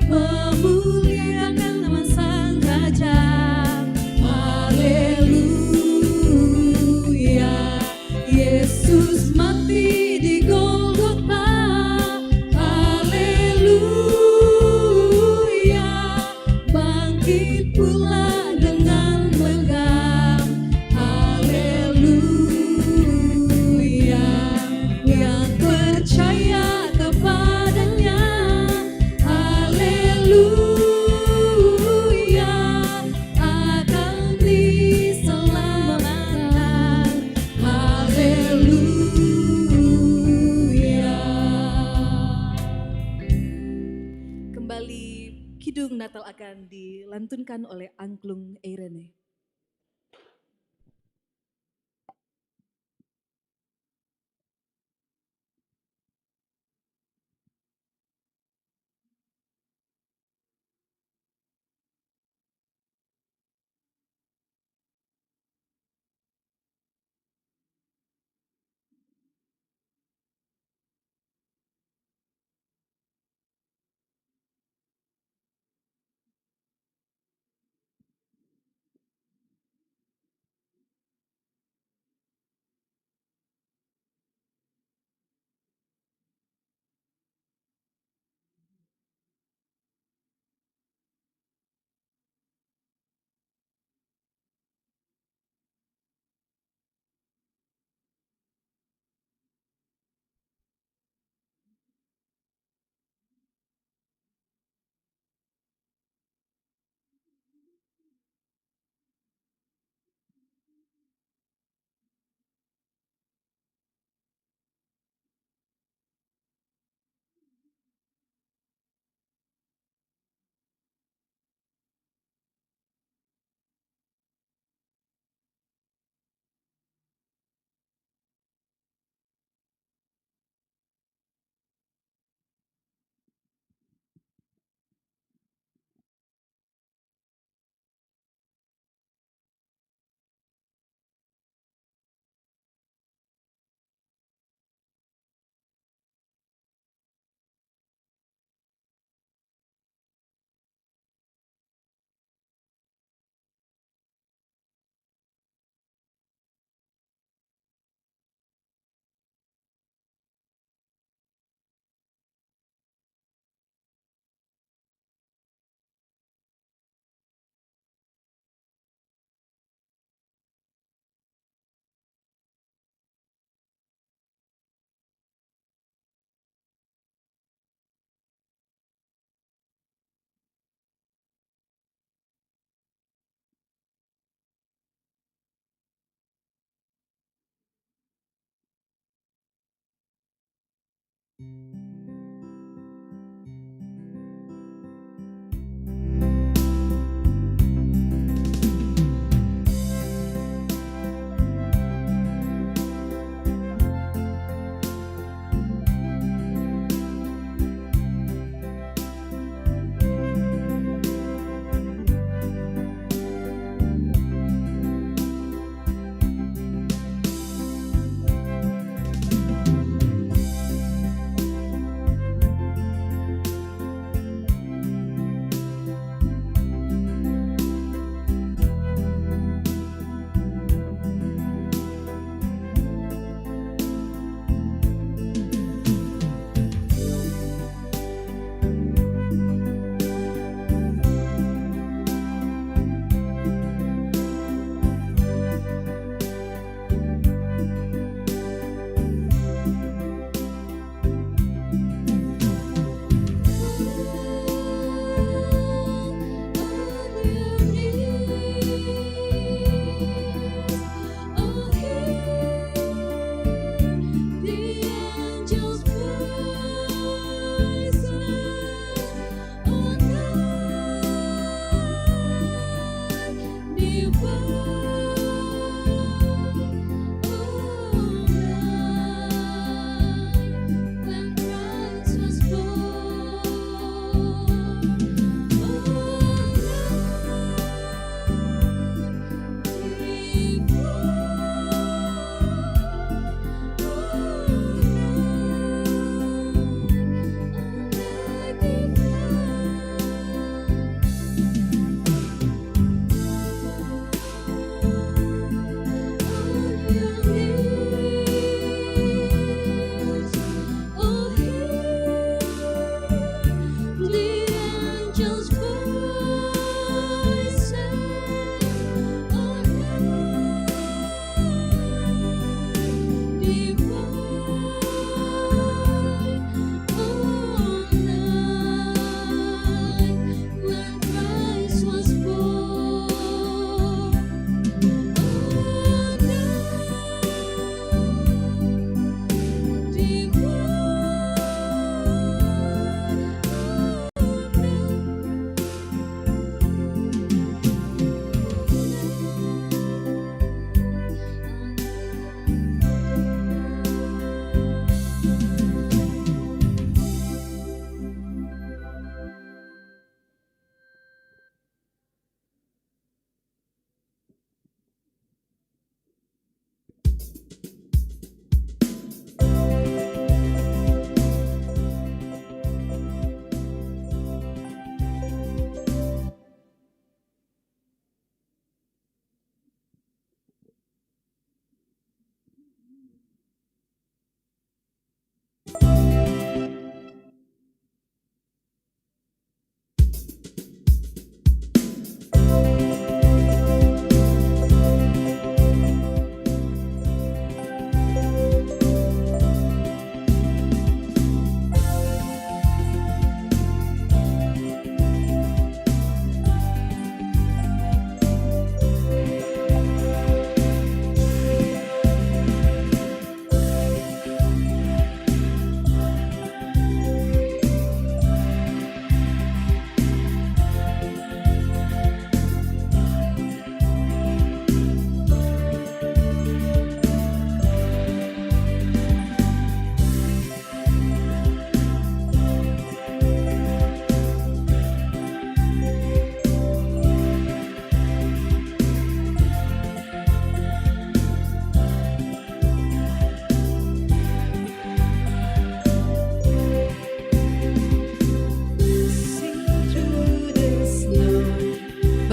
memuliakan nama Sang Raja, haleluya, Yesus mati di Golgota, haleluya, bangkit pula dengan megah, haleluya, yang percaya kepadanya, haleluya, akan diselamatkan, haleluya. kembali Kidung Natal akan dilantunkan oleh Angklung Eirene.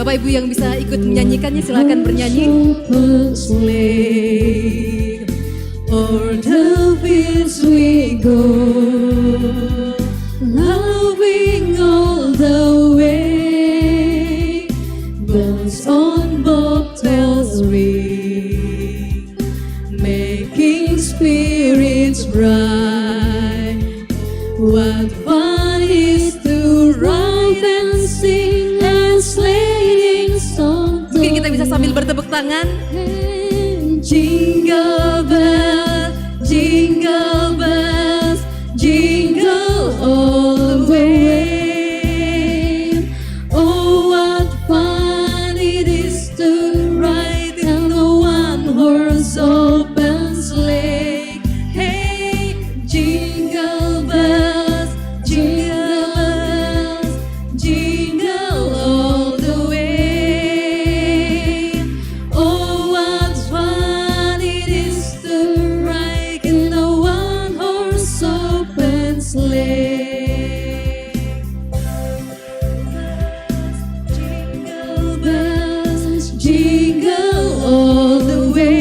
Bapak Ibu yang bisa ikut menyanyikannya silakan bernyanyi. Slave, o'er the fields we go, loving all the way, bells on bobtails ring, making spirits bright. What fun is to ride and sing and sleighing songs. Mungkin kita bisa sambil bertepuk tangan. Jingle bells, jingle bells, jingle all the way. Oh, what fun it is to ride in a one-horse open sleigh. Hey, jingle bells, jingle bells, jingle all the way. Oh, what fun it is to ride in a one-horse open sleigh. Jingle bells, jingle all the way.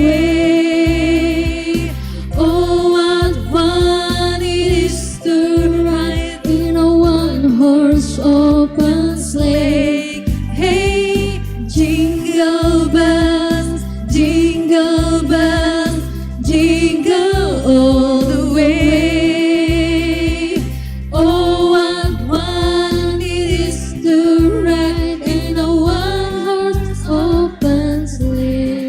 Oh, what fun it is to ride in a one-horse open sleigh. Hey, jingle bells, jingle bells, jingle all the way. Oh, what fun it is to ride in a one-horse open sleigh.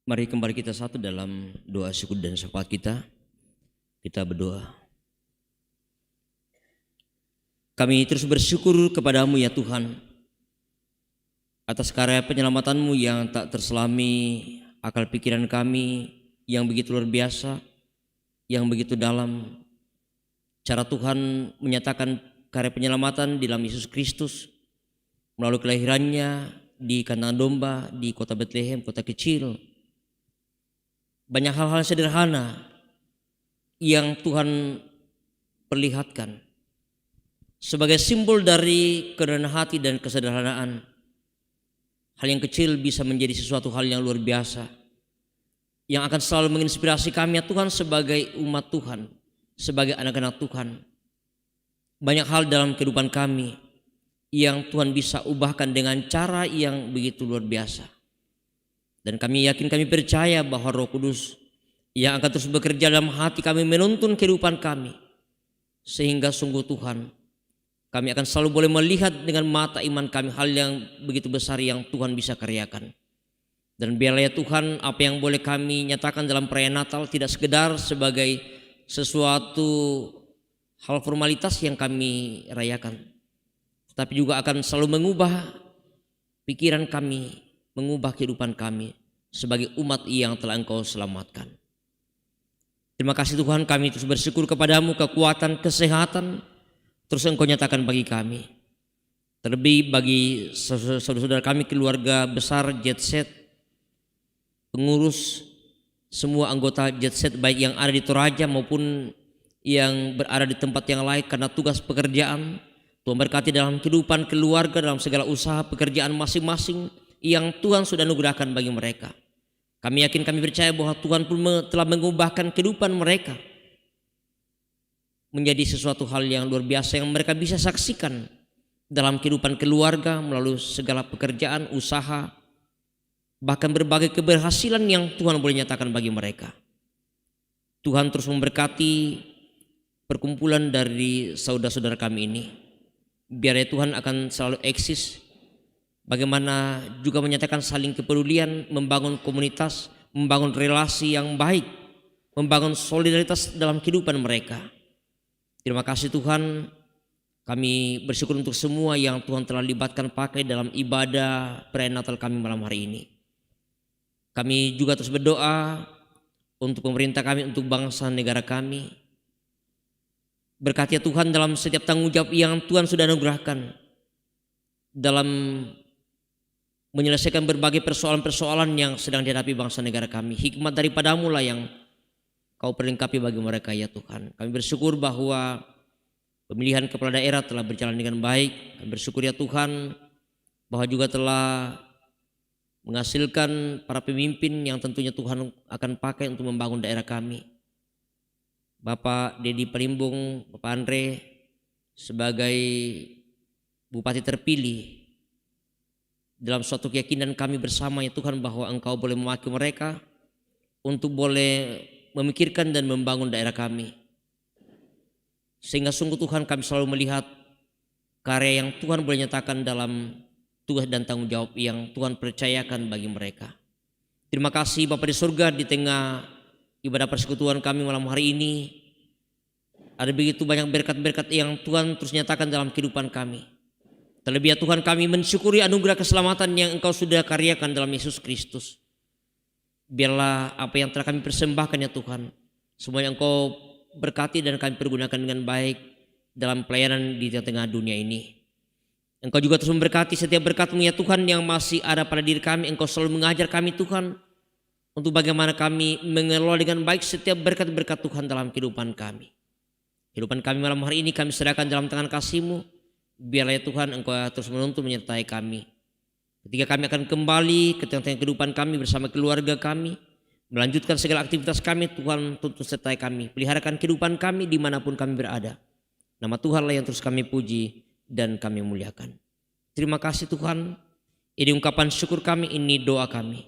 Mari kembali kita satu dalam doa syukur dan syafaat kita. Kita berdoa. Kami terus bersyukur kepadamu ya Tuhan, atas karya penyelamatanmu yang tak terselami akal pikiran kami, yang begitu luar biasa, yang begitu dalam. Cara Tuhan menyatakan karya penyelamatan di dalam Yesus Kristus melalui kelahirannya di kandang domba di kota Bethlehem, kota kecil. Banyak hal-hal sederhana yang Tuhan perlihatkan sebagai simbol dari kerendahan hati dan kesederhanaan. Hal yang kecil bisa menjadi sesuatu hal yang luar biasa yang akan selalu menginspirasi kami ya Tuhan sebagai umat Tuhan, sebagai anak-anak Tuhan. Banyak hal dalam kehidupan kami yang Tuhan bisa ubahkan dengan cara yang begitu luar biasa. Dan kami yakin, kami percaya bahwa Roh Kudus yang akan terus bekerja dalam hati kami, menuntun kehidupan kami, sehingga sungguh Tuhan, kami akan selalu boleh melihat dengan mata iman kami hal yang begitu besar yang Tuhan bisa karyakan. Dan biarlah ya Tuhan, apa yang boleh kami nyatakan dalam perayaan Natal tidak sekedar sebagai sesuatu hal formalitas yang kami rayakan, tetapi juga akan selalu mengubah pikiran kami, mengubah kehidupan kami sebagai umat yang telah Engkau selamatkan. Terima kasih Tuhan, kami terus bersyukur kepadamu, kekuatan, kesehatan terus Engkau nyatakan bagi kami. Terlebih bagi saudara-saudara kami, keluarga besar Jet Set, pengurus, semua anggota Jet Set baik yang ada di Toraja maupun yang berada di tempat yang lain karena tugas pekerjaan. Tuhan berkati dalam kehidupan keluarga, dalam segala usaha pekerjaan masing-masing yang Tuhan sudah anugerahkan bagi mereka. Kami yakin, kami percaya bahwa Tuhan pun telah mengubahkan kehidupan mereka menjadi sesuatu hal yang luar biasa yang mereka bisa saksikan dalam kehidupan keluarga melalui segala pekerjaan, usaha, bahkan berbagai keberhasilan yang Tuhan boleh nyatakan bagi mereka. Tuhan terus memberkati perkumpulan dari saudara-saudara kami ini. Biar ya Tuhan akan selalu eksis. Bagaimana juga menyatakan saling kepedulian, membangun komunitas, membangun relasi yang baik, membangun solidaritas dalam kehidupan mereka. Terima kasih Tuhan, kami bersyukur untuk semua yang Tuhan telah libatkan pakai dalam ibadah perayaan Natal kami malam hari ini. Kami juga terus berdoa untuk pemerintah kami, untuk bangsa negara kami. Berkati ya Tuhan dalam setiap tanggung jawab yang Tuhan sudah anugerahkan dalam menyelesaikan berbagai persoalan-persoalan yang sedang dihadapi bangsa negara kami. Hikmat daripadamu lah yang Kau perlengkapi bagi mereka ya Tuhan. Kami bersyukur bahwa pemilihan kepala daerah telah berjalan dengan baik. Kami bersyukur ya Tuhan bahwa juga telah menghasilkan para pemimpin yang tentunya Tuhan akan pakai untuk membangun daerah kami. Bapak Dedi Pelimbung, Bapak Andre sebagai Bupati terpilih, dalam suatu keyakinan kami bersama ya Tuhan bahwa Engkau boleh mewakili mereka untuk boleh memikirkan dan membangun daerah kami. Sehingga sungguh Tuhan kami selalu melihat karya yang Tuhan boleh nyatakan dalam tugas dan tanggung jawab yang Tuhan percayakan bagi mereka. Terima kasih Bapa di surga, di tengah ibadah persekutuan kami malam hari ini ada begitu banyak berkat-berkat yang Tuhan terus nyatakan dalam kehidupan kami. Terlebih ya Tuhan kami mensyukuri anugerah keselamatan yang Engkau sudah karyakan dalam Yesus Kristus. Biarlah apa yang telah kami persembahkan ya Tuhan, semuanya Engkau berkati dan kami pergunakan dengan baik dalam pelayanan di tengah dunia ini. Engkau juga terus memberkati setiap berkat-Mu ya Tuhan yang masih ada pada diri kami. Engkau selalu mengajar kami Tuhan untuk bagaimana kami mengelola dengan baik setiap berkat-berkat Tuhan dalam kehidupan kami. Kehidupan kami malam hari ini kami serahkan dalam tangan kasih-Mu. Biarlah ya Tuhan Engkau terus menuntun menyertai kami. Ketika kami akan kembali ke tengah-tengah kehidupan kami bersama keluarga kami, melanjutkan segala aktivitas kami, Tuhan tuntun sertai kami. Peliharakan kehidupan kami dimanapun kami berada. Nama Tuhanlah yang terus kami puji dan kami muliakan. Terima kasih Tuhan. Ini ungkapan syukur kami, ini doa kami.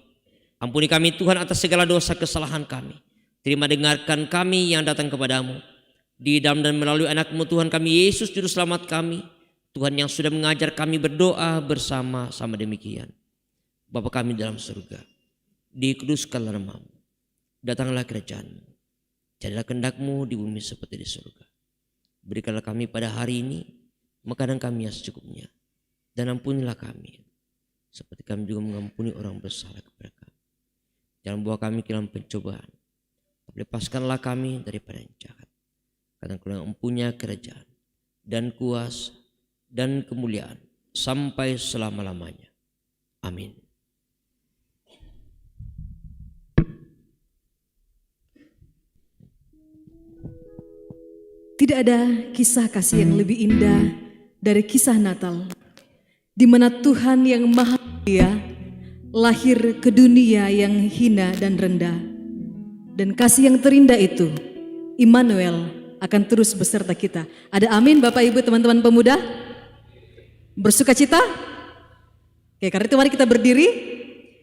Ampuni kami Tuhan atas segala dosa kesalahan kami. Terima dengarkan kami yang datang kepadamu. Di dalam dan melalui anak-Mu Tuhan kami Yesus Juru Selamat kami. Tuhan yang sudah mengajar kami berdoa bersama-sama demikian. Bapa kami dalam surga, dikuduskanlah nama-Mu. Datanglah kerajaan-Mu. Jadilah kehendak-Mu di bumi seperti di surga. Berikanlah kami pada hari ini makanan kami yang secukupnya. Dan ampunilah kami seperti kami juga mengampuni orang bersalah kepada kami. Jangan bawa kami ke dalam pencobaan, tapi lepaskanlah kami daripada yang jahat. Karena Engkau yang mempunyai kerajaan dan kuasa dan kemuliaan sampai selama-lamanya. Amin. Tidak ada kisah kasih yang lebih indah dari kisah Natal, di mana Tuhan yang Maha Mulia lahir ke dunia yang hina dan rendah. Dan kasih yang terindah itu, Immanuel, akan terus beserta kita. Ada amin Bapak Ibu teman-teman pemuda? Bersuka cita? Oke, karena itu mari kita berdiri,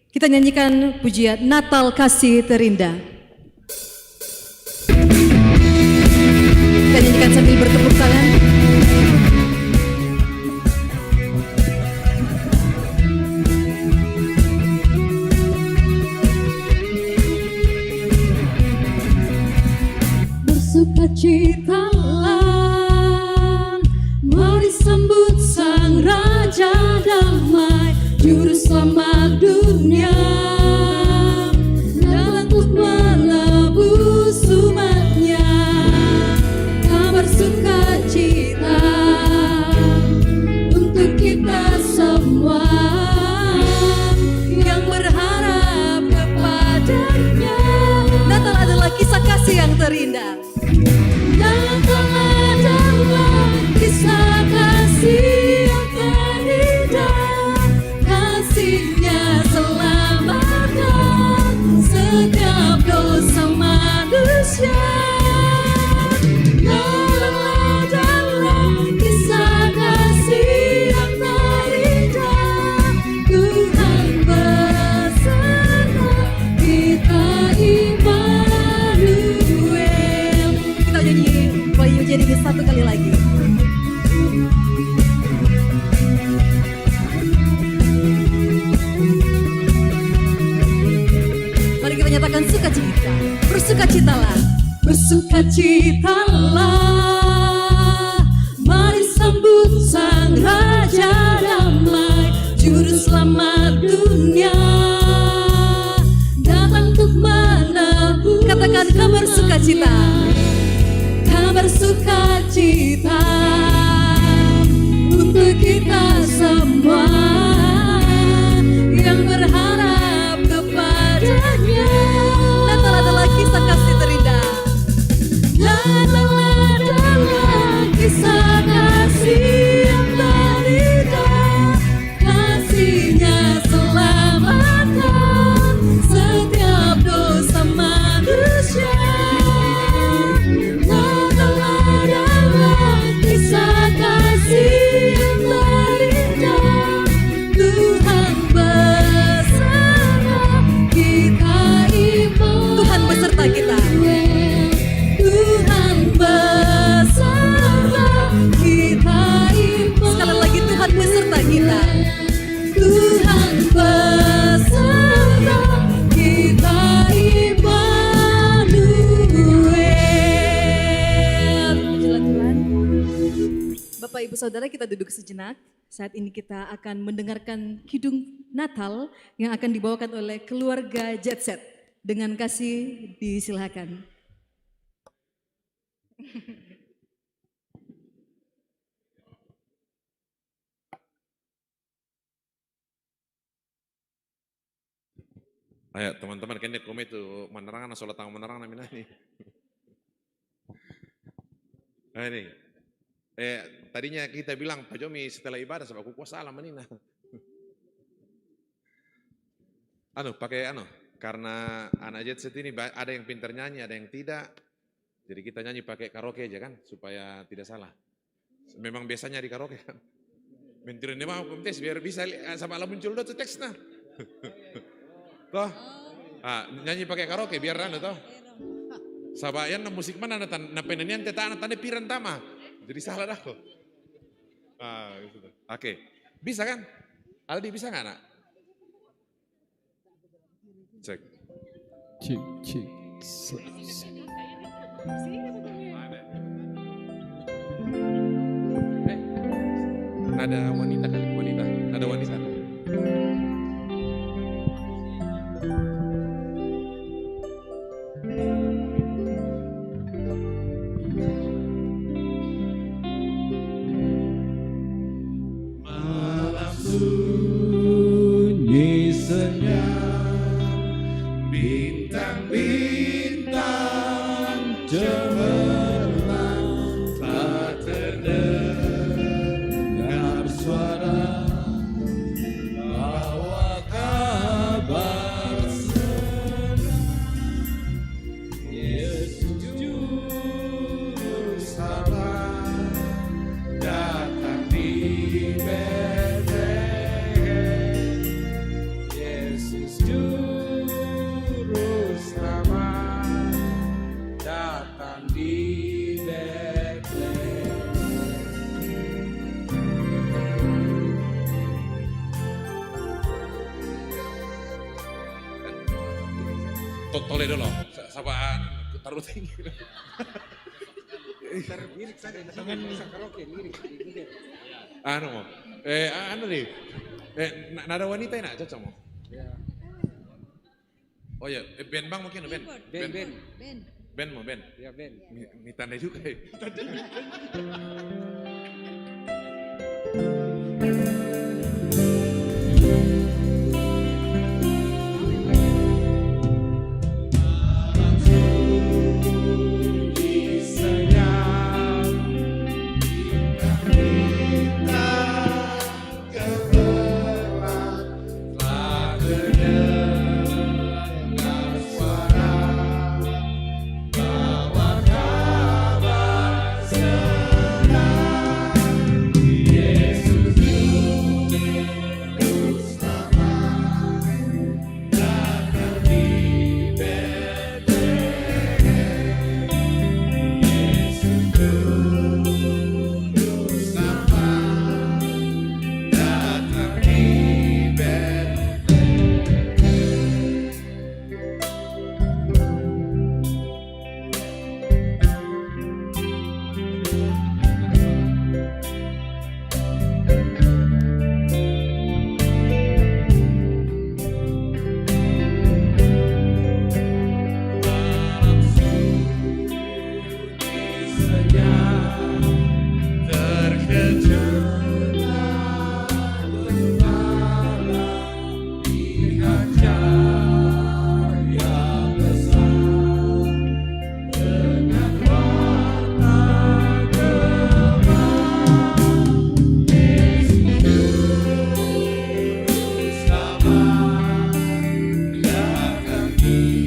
kita nyanyikan pujian Natal Kasih Terindah. Kita nyanyikan sambil bertepuk tangan. Bersukacitalah, mari sambut Sang Raja Damai, Juru Selamat dunia, datang untuk menebus umatnya. Kabar sukacita untuk kita semua yang berharap kepadanya. Natal adalah kisah kasih yang terindah. Natal adalah kisah kasih yang terindah. Kasihnya selamatkan setiap dosa manusia. Natal adalah kisah kasih yang terindah. Tuhan beserta kita, Immanuel. Kita nyanyi Bayu jadi satu kali lagi. Mari kita bersukacitalah. Bersukacitalah, mari sambut Sang Raja Damai, Juru Selamat dunia, datang untuk menebus. Katakan kabar sukacita. Kabar sukacita untuk kita semua yang berharap kepadanya. Natal adalah kisah kasih terindah. Natal adalah kisah kasih yang terindah, kasihnya selamatkan setiap dosa manusia. Natal adalah kisah kasih yang terindah, Tuhan bersama kita iman. Tuhan beserta kita. Tuhan bersama kita iman. Sekali lagi Tuhan beserta kita. Tuhan bersama kita Immanuel. Pujilah Tuhan. Bapak Ibu Saudara, kita duduk sejenak. Saat ini kita akan mendengarkan kidung Natal yang akan dibawakan oleh keluarga Jet Set. Dengan kasih disilakan. Ayo teman-teman, kayaknya kome itu menerangan, sholat tangan menerang namanya ini. Nah ini, tadinya kita bilang Pak Jomi setelah ibadah sebab aku kuasa alam menina. Pakai karena anak Jet Set ini ada yang pintar nyanyi, ada yang tidak. Jadi kita nyanyi pakai karaoke aja kan, supaya tidak salah. Memang biasanya di karaoke kan. Mentirin mau tes biar bisa sama alam muncul tuh teksnya. Toh, nyanyi pakai karaoke biar toh. Sabayan na musik mana na penanian teta na tanda piran tama. Jadi salah dah kok. Gitu. Oke. Bisa kan? Aldi bisa nggak nak? Cek. Cek. Nada wanita kali, nada wanita. Malam sunyi senyap, bintang-bintang cemerlang, tak terdengar suara bawa kabar senang. Yesus juru selamat datang di Betlehem. Yesus juru selamat datang di Betlehem. Tole dulu, sabaan taruh tinggi. Nih, nada wanita enak cocok mau. Oh ya, band bang mungkin band. Band mau band. Ya Ben. Ini tanda juga ya. Bawa kabar senang. senyap terkejut malam lihat cahaya besar dengan warna gelap. Yesus sama datang di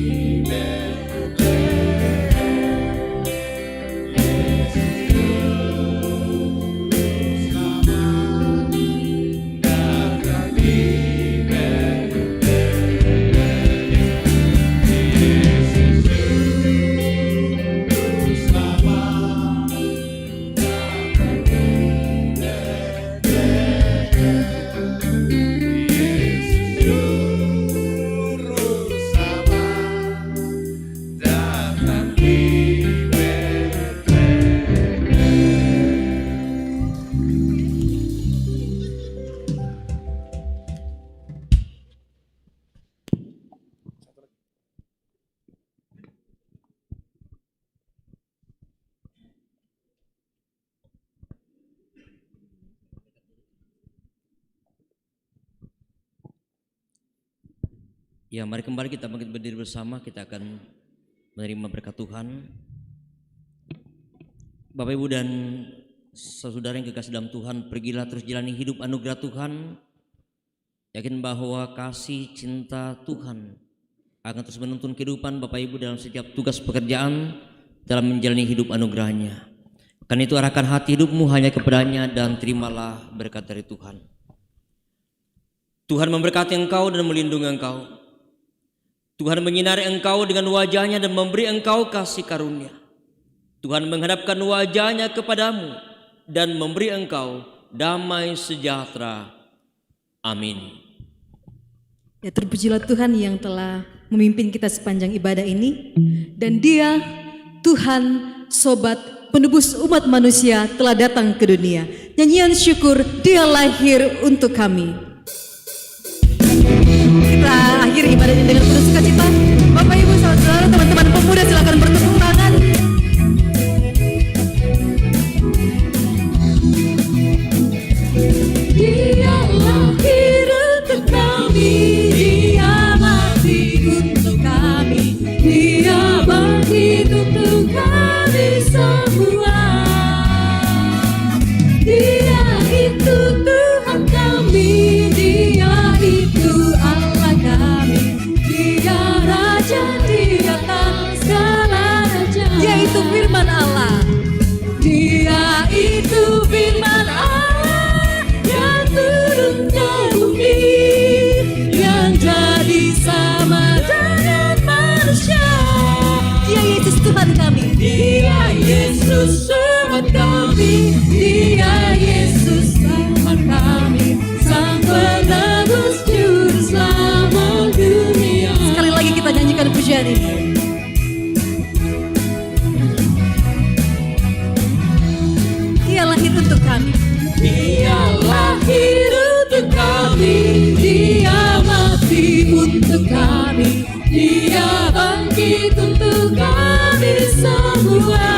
Ya, mari kembali kita bangkit berdiri bersama, kita akan menerima berkat Tuhan. Bapak Ibu dan saudara yang kekasih dalam Tuhan, pergilah terus jalani hidup anugerah Tuhan. Yakin bahwa kasih cinta Tuhan akan terus menuntun kehidupan Bapak Ibu dalam setiap tugas pekerjaan dalam menjalani hidup anugerahnya. Karena itu arahkan hati hidupmu hanya kepadanya dan terimalah berkat dari Tuhan. Tuhan memberkati engkau dan melindungi engkau. Tuhan menyinari engkau dengan wajahnya dan memberi engkau kasih karunia. Tuhan menghadapkan wajahnya kepadamu dan memberi engkau damai sejahtera. Amin. Ya, terpujilah Tuhan yang telah memimpin kita sepanjang ibadah ini. Dan Dia, Tuhan, Sobat, penebus umat manusia telah datang ke dunia. Nyanyian syukur, Dia lahir untuk kami. Kita akhiri ibadah ini dengan penuh sukacita. Bapak, Ibu, saudara, teman-teman pemuda silakan bertepuk tangan. Dia lahir untuk kami, Dia mati untuk kami, Dia bangkit untuk kami semua. Dia itu Tuhan kami, Dia itu Allah kami, Dia Raja di atas segala raja. Dia itu firman Allah. Dia itu firman Allah yang turun ke bumi, yang jadi sama dengan manusia. Dia Yesus Tuhan kami. Dia Yesus Tuhan kami, Dia Yesus Tuhan kami, Sang Penebus Juru Selamat dunia. Sekali lagi kita nyanyikan pujian ini. Dia lahir untuk kami. Dia lahir untuk kami, Dia mati untuk kami, Dia bangkit untuk kami semua.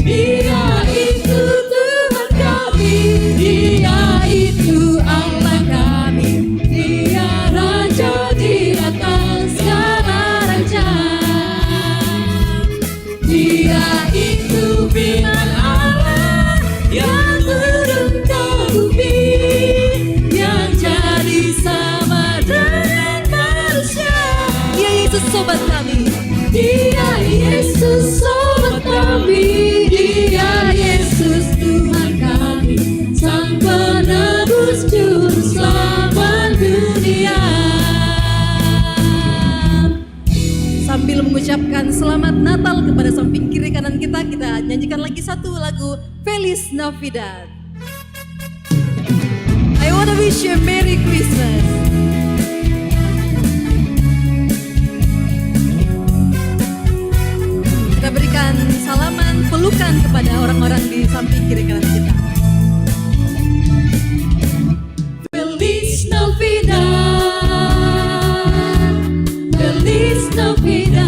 Dia itu Tuhan kami, Dia itu Allah kami, Dia Raja di atas segala raja. Dia itu firman Allah yang turun ke bumi, yang jadi sama dengan manusia. Dia Yesus sobat kami. Dia Yesus sobat kami, Dia Yesus Tuhan kami, Sang Penebus Juru Selamat dunia. Sambil mengucapkan selamat Natal kepada samping kiri kanan kita, kita nyanyikan lagi satu lagu Feliz Navidad. I wanna wish you a Merry Christmas. Kita berikan salaman, pelukan kepada orang-orang di samping kiri kanan kita. Feliz Navidad, Feliz Navidad,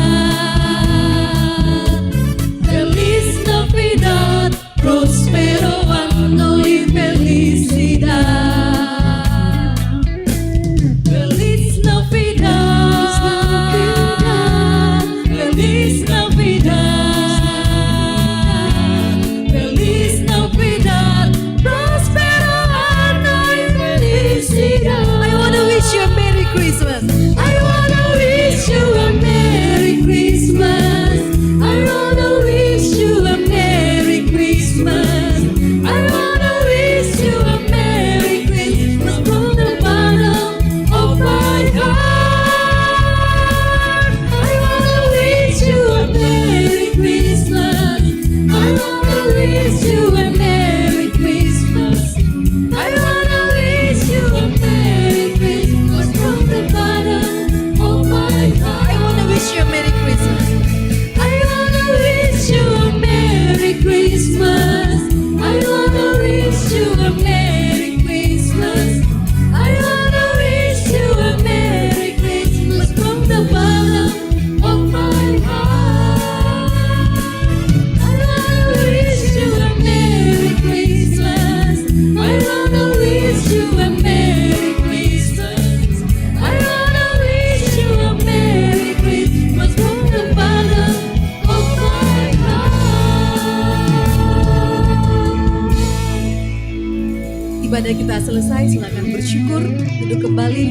ibadah kita selesai, silakan bersyukur, duduk kembali.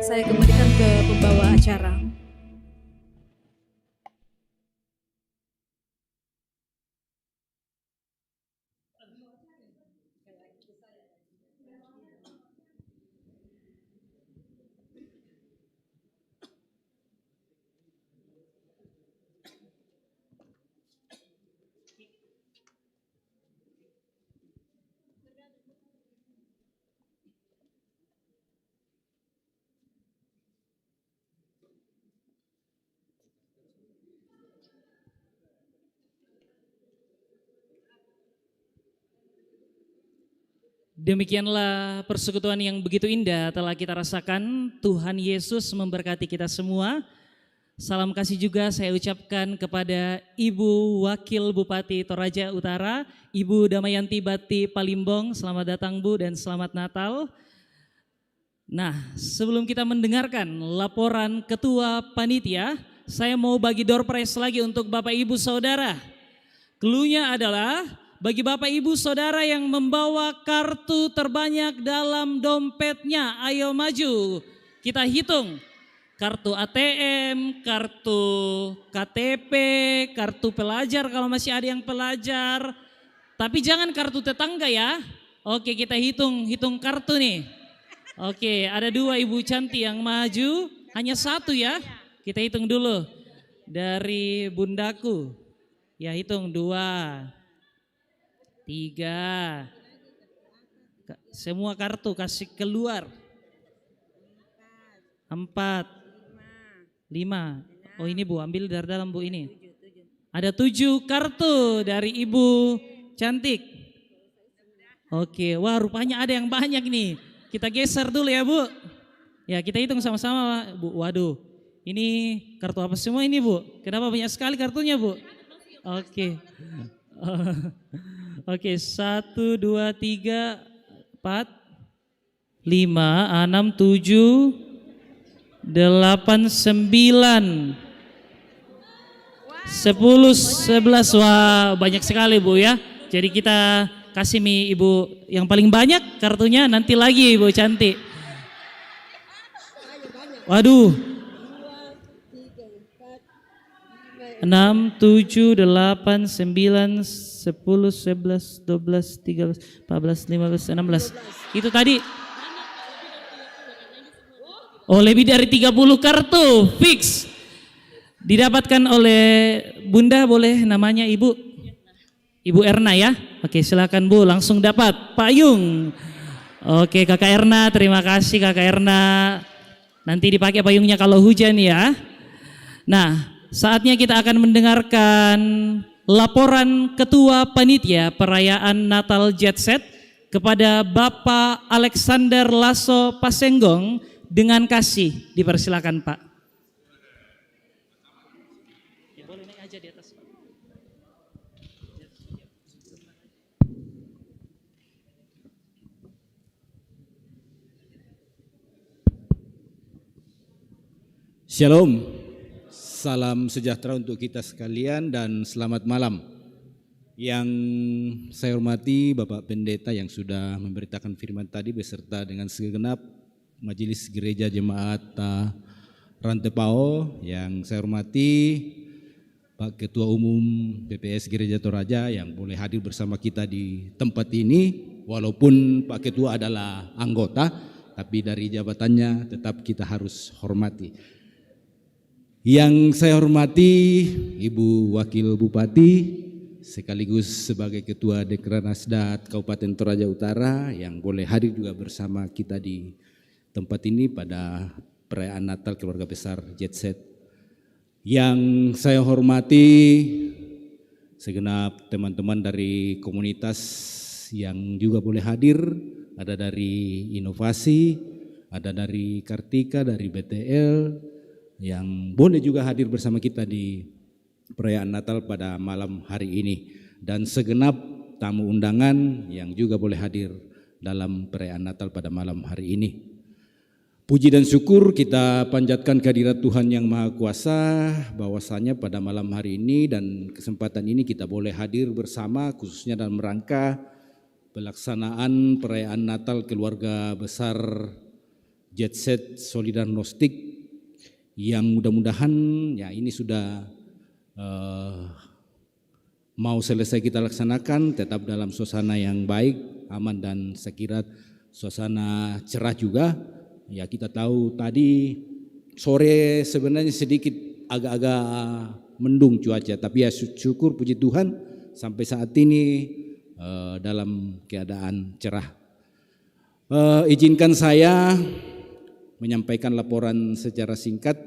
Saya kembalikan ke pembawa acara. Demikianlah persekutuan yang begitu indah telah kita rasakan. Tuhan Yesus memberkati kita semua. Salam kasih juga saya ucapkan kepada Ibu Wakil Bupati Toraja Utara, Ibu Damayanti Bati Palimbong. Selamat datang Bu dan selamat Natal. Nah, sebelum kita mendengarkan laporan Ketua Panitia, saya mau bagi door prize lagi untuk Bapak Ibu Saudara. Cluenya adalah bagi Bapak Ibu Saudara yang membawa kartu terbanyak dalam dompetnya, ayo maju. Kita hitung. Kartu ATM, kartu KTP, kartu pelajar kalau masih ada yang pelajar. Tapi jangan kartu tetangga ya. Oke, kita hitung kartu nih. Oke, ada 2 Ibu Cantik yang maju, hanya 1 ya. Kita hitung dulu. Dari Bundaku. Ya hitung 2, 3. Semua kartu kasih keluar. 4, 5. Oh ini Bu, ambil dari dalam Bu ini. Ada 7 kartu dari Ibu Cantik. Oke, wah rupanya ada yang banyak nih. Kita geser dulu ya Bu. Ya kita hitung sama-sama Bu. Waduh, ini kartu apa semua ini Bu? Kenapa banyak sekali kartunya Bu? Oke. Oke, 1, 2, 3, 4, 5, 6, 7, 8, 9, 10, 11. Wah banyak sekali Bu ya. Jadi kita kasih Ibu yang paling banyak kartunya, nanti lagi Ibu Cantik. Waduh. 6, 7, 8, 9, 10, 11, 12, 13, 14, 15, 16. Itu tadi. Oh lebih dari 30 kartu fix. Didapatkan oleh Bunda, boleh namanya Ibu? Ibu Erna ya. Oke silakan Bu, langsung dapat payung. Oke Kakak Erna, terima kasih Kakak Erna. Nanti dipakai payungnya kalau hujan ya. Nah, saatnya kita akan mendengarkan laporan Ketua Panitia Perayaan Natal Jet Set kepada Bapak Alexander Lasso Pasenggong dengan kasih. Dipersilakan Pak. Ya, boleh naik aja di atas. Shalom, salam sejahtera untuk kita sekalian dan selamat malam. Yang saya hormati Bapak Pendeta yang sudah memberitakan firman tadi beserta dengan segenap Majelis Gereja Jemaat Rantepao, yang saya hormati Pak Ketua Umum PPS Gereja Toraja yang boleh hadir bersama kita di tempat ini, walaupun Pak Ketua adalah anggota, tapi dari jabatannya tetap kita harus hormati. Yang saya hormati Ibu Wakil Bupati sekaligus sebagai Ketua Dekranasdat Kabupaten Toraja Utara yang boleh hadir juga bersama kita di tempat ini pada perayaan Natal keluarga besar Jet Set. Yang saya hormati segenap teman-teman dari komunitas yang juga boleh hadir, ada dari Inovasi, ada dari Kartika, dari BTL, yang boleh juga hadir bersama kita di perayaan Natal pada malam hari ini, dan segenap tamu undangan yang juga boleh hadir dalam perayaan Natal pada malam hari ini. Puji dan syukur kita panjatkan kehadirat Tuhan yang Maha Kuasa bahwasanya pada malam hari ini dan kesempatan ini kita boleh hadir bersama khususnya dalam rangka pelaksanaan perayaan Natal keluarga besar Jet Set Solidarnostik yang mudah-mudahan ya ini sudah mau selesai kita laksanakan, tetap dalam suasana yang baik, aman, dan saya kira suasana cerah juga. Ya kita tahu tadi sore sebenarnya sedikit agak-agak mendung cuaca, tapi ya syukur puji Tuhan sampai saat ini dalam keadaan cerah. Izinkan saya menyampaikan laporan secara singkat.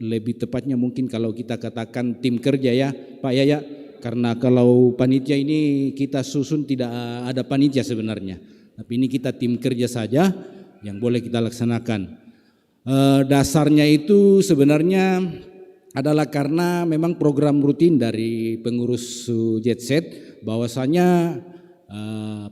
Lebih tepatnya mungkin kalau kita katakan tim kerja ya Pak Yaya, karena kalau panitia ini kita susun tidak ada panitia sebenarnya, tapi ini kita tim kerja saja yang boleh kita laksanakan. Dasarnya itu sebenarnya adalah karena memang program rutin dari pengurus Jet Set bahwasanya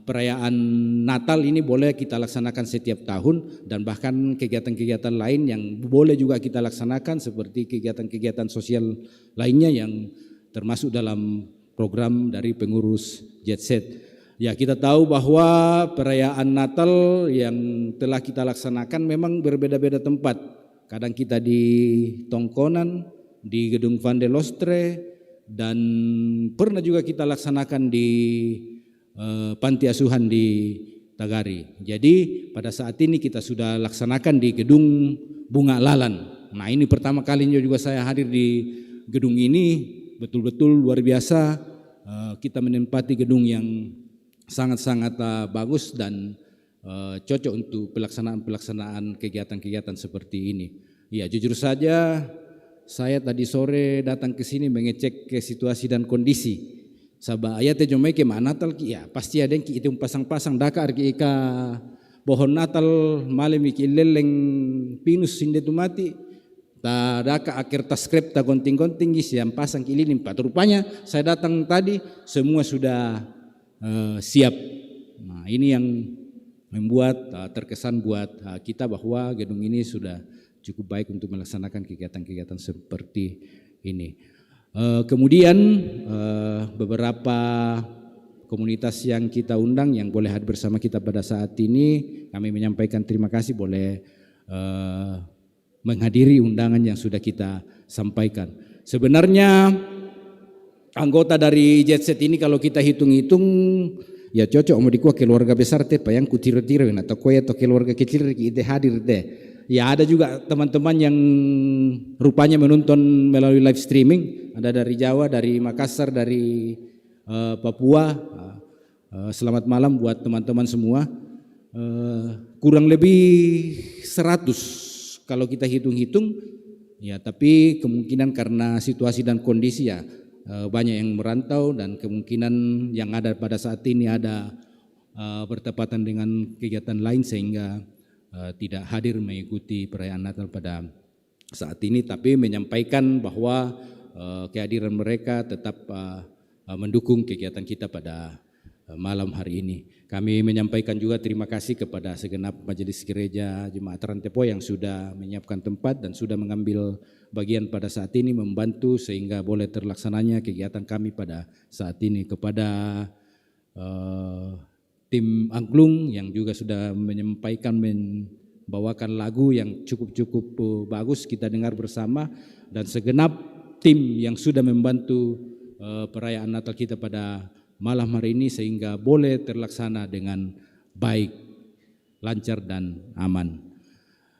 perayaan Natal ini boleh kita laksanakan setiap tahun, dan bahkan kegiatan-kegiatan lain yang boleh juga kita laksanakan seperti kegiatan-kegiatan sosial lainnya yang termasuk dalam program dari pengurus Jet Set. Ya kita tahu bahwa perayaan Natal yang telah kita laksanakan memang berbeda-beda tempat. Kadang kita di Tongkonan, di Gedung Van der Lostre, dan pernah juga kita laksanakan di panti asuhan di Tagari. Jadi pada saat ini kita sudah laksanakan di Gedung Bunga Lalan. Nah ini pertama kalinya juga saya hadir di gedung ini, betul-betul luar biasa. Kita menempati gedung yang sangat-sangat bagus dan cocok untuk pelaksanaan kegiatan-kegiatan seperti ini. Ya jujur saja saya tadi sore datang ke sini mengecek ke situasi dan kondisi. Sabah ayat jomai ke mana Natal ki ya pasti ada yang ki itu pasang-pasang dakar ki ka pohon Natal malam ki leleng pinus sinde tu mati ta daka akhir taskrip ta gonting-gonting gis yang pasang ki lilin pat. Rupanya saya datang tadi semua sudah siap. Nah ini yang membuat terkesan buat kita bahwa gedung ini sudah cukup baik untuk melaksanakan kegiatan-kegiatan seperti ini. Kemudian beberapa komunitas yang kita undang yang boleh hadir bersama kita pada saat ini, kami menyampaikan terima kasih boleh menghadiri undangan yang sudah kita sampaikan. Sebenarnya anggota dari Jet Set ini kalau kita hitung-hitung ya cocok mau dikuah keluarga besar teh yang kutiro-tiro atau kue atau keluarga kecil kita hadir teh. Ya ada juga teman-teman yang rupanya menonton melalui live streaming, ada dari Jawa, dari Makassar, dari Papua. Selamat malam buat teman-teman semua. Kurang lebih 100 kalau kita hitung-hitung, ya tapi kemungkinan karena situasi dan kondisi ya banyak yang merantau dan kemungkinan yang ada pada saat ini ada bertepatan dengan kegiatan lain sehingga tidak hadir mengikuti perayaan Natal pada saat ini, tapi menyampaikan bahwa kehadiran mereka tetap mendukung kegiatan kita pada malam hari ini. Kami menyampaikan juga terima kasih kepada segenap majelis gereja Jemaat Rantepo yang sudah menyiapkan tempat dan sudah mengambil bagian pada saat ini membantu sehingga boleh terlaksananya kegiatan kami pada saat ini. Kepada tim angklung yang juga sudah menyampaikan membawakan lagu yang cukup bagus kita dengar bersama, dan segenap tim yang sudah membantu perayaan Natal kita pada malam hari ini sehingga boleh terlaksana dengan baik, lancar dan aman.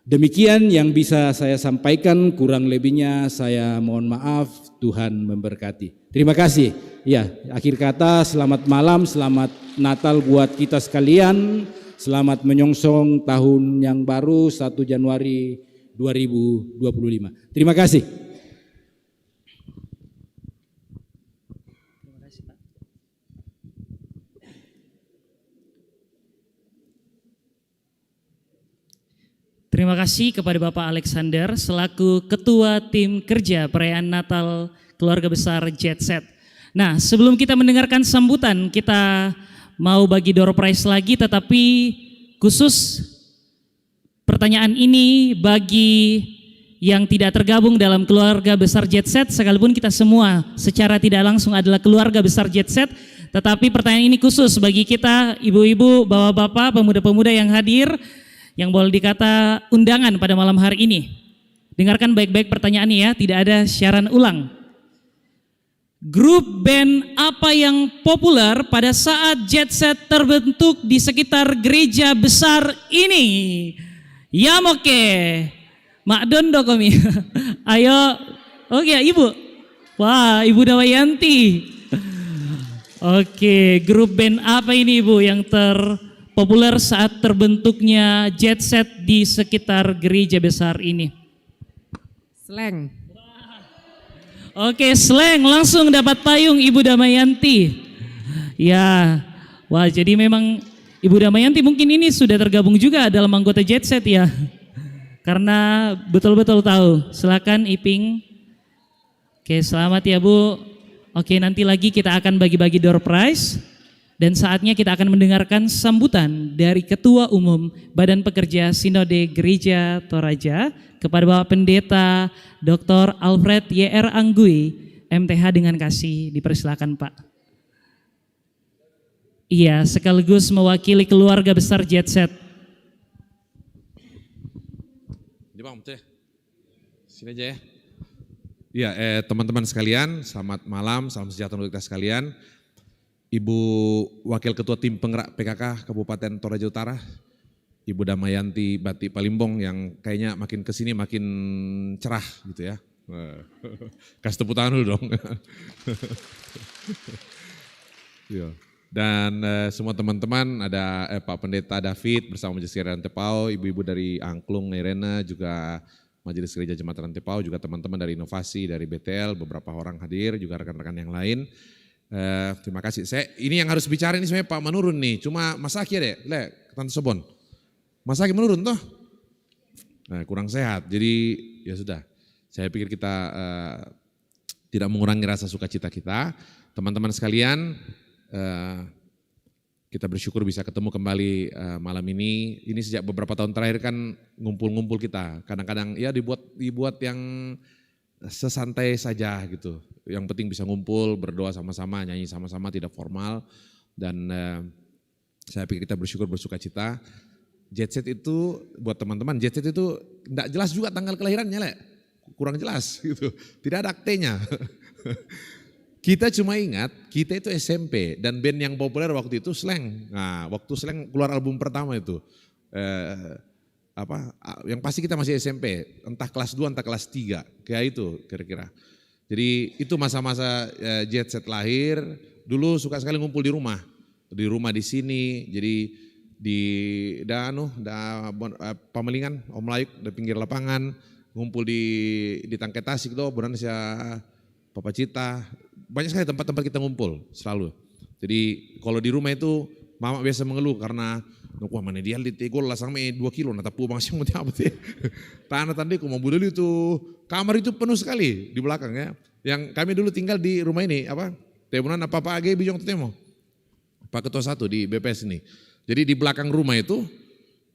Demikian yang bisa saya sampaikan, kurang lebihnya saya mohon maaf, Tuhan memberkati. Terima kasih. Ya, akhir kata selamat malam, selamat Natal buat kita sekalian. Selamat menyongsong tahun yang baru 1 Januari 2025. Terima kasih. Terima kasih kepada Bapak Alexander selaku Ketua Tim Kerja Perayaan Natal Keluarga Besar Jet Set. Nah, sebelum kita mendengarkan sambutan, kita mau bagi door prize lagi, tetapi khusus pertanyaan ini bagi yang tidak tergabung dalam keluarga besar Jet Set, sekalipun kita semua secara tidak langsung adalah keluarga besar Jet Set, Tetapi pertanyaan ini khusus bagi kita ibu-ibu, bapak-bapak, pemuda-pemuda yang hadir, yang boleh dikata undangan pada malam hari ini. Dengarkan baik-baik pertanyaannya ya, tidak ada siaran ulang. Grup band apa yang populer pada saat Jet Set terbentuk di sekitar gereja besar ini? Yamoke, Mak Dondo kami. Ayo, oke Ibu. Wah, Ibu Damayanti. Oke, grup band apa ini Ibu yang terpopuler saat terbentuknya Jet Set di sekitar gereja besar ini? Slang. Oke, Slang langsung dapat payung Ibu Damayanti. Ya, wah jadi memang Ibu Damayanti mungkin ini sudah tergabung juga dalam anggota Jet Set ya. Karena betul-betul tahu. Silakan Iping. Oke, selamat ya Bu. Oke, nanti lagi kita akan bagi-bagi door prize. Dan saatnya kita akan mendengarkan sambutan dari Ketua Umum Badan Pekerja Sinode Gereja Toraja kepada Bapak Pendeta Dr. Alfred Y.R. Anggui, MTH dengan kasih. Dipersilakan Pak. Iya, sekaligus mewakili keluarga besar Jet Set. Sini aja ya. Ya, teman-teman sekalian, selamat malam, salam sejahtera untuk kita sekalian. Ibu Wakil Ketua Tim Penggerak PKK Kabupaten Toraja Utara, Ibu Damayanti Bati Palimbong yang kayaknya makin kesini makin cerah gitu ya. Kasih tepuk tangan dulu dong. Dan semua teman-teman, ada Pak Pendeta David bersama Majelis Gereja Rantepao, ibu-ibu dari Angklung, Nerena, juga Majelis Gereja Jemaat Rantepao, juga teman-teman dari Inovasi, dari BTL, beberapa orang hadir, juga rekan-rekan yang lain. Terima kasih. Ini yang harus bicara ini sebenarnya Pak menurun nih, cuma Mas Aki ya deh, Tante Sobon. Mas Aki menurun toh? Nah, kurang sehat, jadi ya sudah. Saya pikir kita tidak mengurangi rasa sukacita kita. Teman-teman sekalian, kita bersyukur bisa ketemu kembali malam ini. Ini sejak beberapa tahun terakhir kan ngumpul-ngumpul kita. Kadang-kadang ya dibuat yang sesantai saja gitu. Yang penting bisa ngumpul, berdoa sama-sama, nyanyi sama-sama, tidak formal. Dan saya pikir kita bersyukur bersukacita. Jet Set itu buat teman-teman, Jet Set itu enggak jelas juga tanggal kelahirannya Le. Kurang jelas gitu. Tidak ada aktenya. Kita cuma ingat, kita itu SMP dan band yang populer waktu itu Slang. Nah, waktu Slang keluar album pertama itu, yang pasti kita masih SMP, entah kelas 2, entah kelas 3, kayak itu kira-kira. Jadi itu masa-masa Jet Set lahir, dulu suka sekali ngumpul di rumah di sini, jadi di Pamelingan, Om Layuk, di pinggir lapangan, ngumpul di Tangke Tasik tuh, beran sia Papa Cita. Banyak sekali tempat-tempat kita ngumpul selalu. Jadi kalau di rumah itu mama biasa mengeluh karena wah mana dia di tegol lah sampai 2 kilo nah tapu bangsi mau apa sih. Tanah tadi aku mau budal itu kamar itu penuh sekali di belakang ya. Yang kami dulu tinggal di rumah ini temunan apa age bijong temo. Pak Ketua 1 di BPS ini. Jadi di belakang rumah itu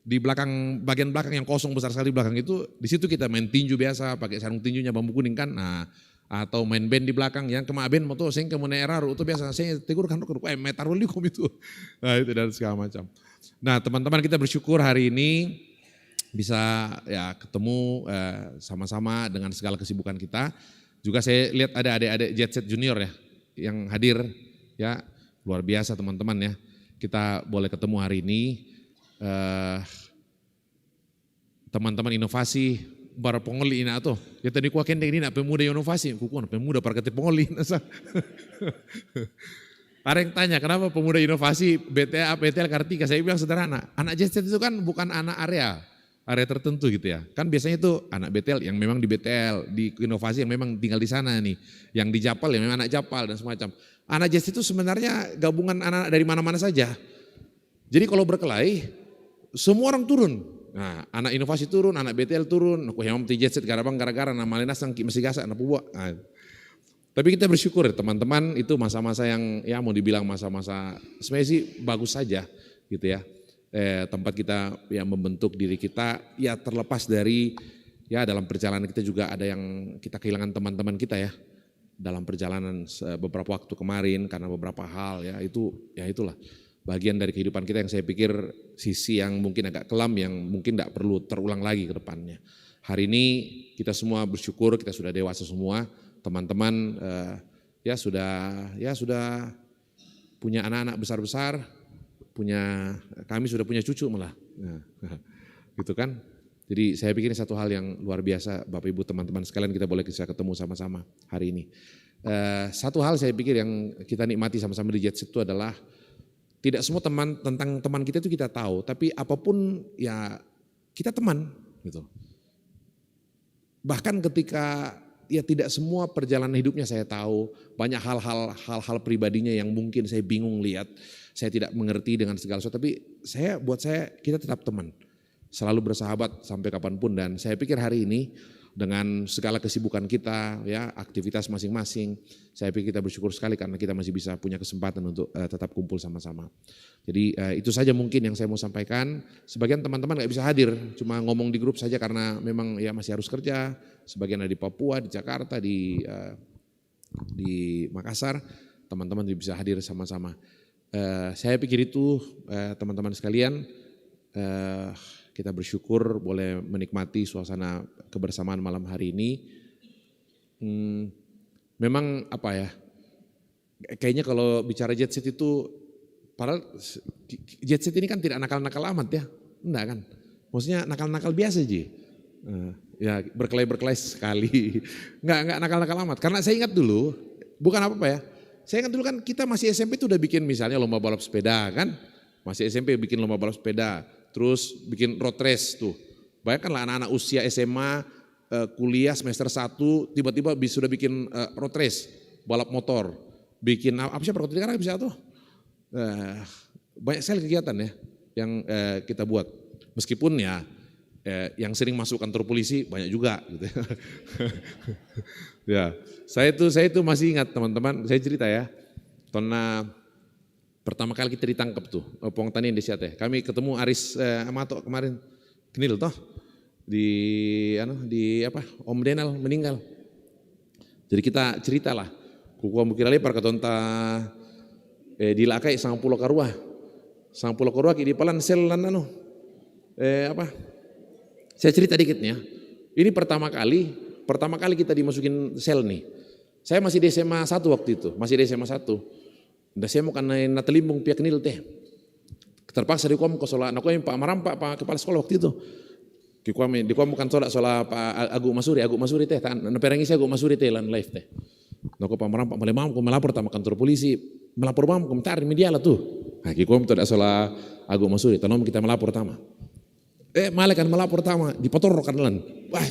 di belakang bagian belakang yang kosong besar sekali di belakang itu di situ kita main tinju biasa pakai sarung tinjunya bambu kuning kan. Nah, atau main band di belakang yang kemaben mau tuh saya kemudian eraru itu biasa saya tegur kan metarul likum itu. Nah, itu dan segala macam. Nah, teman-teman kita bersyukur hari ini bisa ya ketemu sama-sama dengan segala kesibukan kita. Juga saya lihat ada adik-adik Jet Set Junior ya yang hadir ya, luar biasa teman-teman ya. Kita boleh ketemu hari ini. Teman-teman inovasi bara pengoli ina to. Ya tadi ku kende ini nak pemuda inovasi, ku pemuda parkati pengoli. Ada yang tanya kenapa pemuda inovasi BTL Kartika? Saya bilang sederhana, anak Jet Set itu kan bukan anak area tertentu gitu ya. Kan biasanya itu anak BTL yang memang di BTL, di inovasi yang memang tinggal di sana nih. Yang di Japal yang memang anak Japal dan semacam. Anak Jet Set itu sebenarnya gabungan anak dari mana-mana saja. Jadi kalau berkelahi, semua orang turun. Nah, anak inovasi turun, anak BTL turun, aku yang mau Jet Set gara-gara nama Lenas yang masih gasak anak buah. Nah, tapi kita bersyukur teman-teman itu masa-masa yang ya mau dibilang masa-masa sebenarnya sih bagus saja gitu ya. Tempat kita yang membentuk diri kita ya terlepas dari ya dalam perjalanan kita juga ada yang kita kehilangan teman-teman kita ya. dalam perjalanan beberapa waktu kemarin karena beberapa hal ya itulah bagian dari kehidupan kita yang saya pikir sisi yang mungkin agak kelam yang mungkin tidak perlu terulang lagi ke depannya. Hari ini kita semua bersyukur kita sudah dewasa semua, teman-teman sudah punya anak-anak besar-besar, kami sudah punya cucu malah, gitu kan. Jadi saya pikir ini satu hal yang luar biasa, Bapak Ibu teman-teman sekalian kita boleh bisa ketemu sama-sama hari ini. Satu hal saya pikir yang kita nikmati sama-sama di Jet Set itu adalah tidak semua tentang teman kita itu kita tahu, tapi apapun ya kita teman gitu. Bahkan ketika ya tidak semua perjalanan hidupnya saya tahu, banyak hal-hal pribadinya yang mungkin saya bingung lihat, saya tidak mengerti dengan segala sesuatu, tapi buat saya kita tetap teman. Selalu bersahabat sampai kapanpun dan saya pikir hari ini dengan segala kesibukan kita ya aktivitas masing-masing saya pikir kita bersyukur sekali karena kita masih bisa punya kesempatan untuk tetap kumpul sama-sama. Jadi itu saja mungkin yang saya mau sampaikan. Sebagian teman-teman gak bisa hadir, cuma ngomong di grup saja karena memang ya masih harus kerja. Sebagian ada di Papua, di Jakarta, di Makassar, teman-teman bisa hadir sama-sama. Saya pikir itu teman-teman sekalian kita bersyukur boleh menikmati suasana kebersamaan malam hari ini. Memang apa ya, kayaknya kalau bicara Jet Set itu, padahal Jet Set ini kan tidak nakal-nakal amat ya, enggak kan? Maksudnya nakal-nakal biasa aja. Ya berkelahi sekali, enggak nakal-nakal amat. Karena saya ingat dulu, bukan apa-apa ya, saya ingat dulu kan kita masih SMP itu udah bikin misalnya lomba balap sepeda kan, masih SMP bikin lomba balap sepeda. Terus bikin road race tuh. Bayangkanlah anak-anak usia SMA, kuliah semester 1, tiba-tiba sudah bikin road race, balap motor. Bikin apa sih perkotaan sekarang bisa tuh. Banyak sekali kegiatan ya yang kita buat. Meskipun ya yang sering masuk kantor polisi banyak juga gitu. Ya, saya itu masih ingat teman-teman, saya cerita ya. Pertama kali kita ditangkap tuh, Pong Tani yang disiat ya. Kami ketemu Aris Amato kemarin, Knil toh, di Om Denal meninggal. Jadi kita ceritalah, kuku mukira lepar katonta dilakai sang pulau karua di palan sel lan Saya cerita dikitnya. Ini pertama kali kita dimasukin sel nih. Saya masih di SMA 1 waktu itu, Dah saya mau kena natelimbung pihak nil teh. Terpaksa dikom ke sola, nak Pak Marampak Pak kepala sekolah waktu itu. Dikom bukan sola Pak Agung Masuri teh, naperangi saya Agung Masuri teh lan live teh. Nak Pak Marampak malam ko melapor sama kantor polisi, melapor bang komentar media lah tuh. Nah, kikom tu ada sola Agung Masuri, tanom kita melapor tama. Malah kan melapor tama, dipotorkan lan. Wah,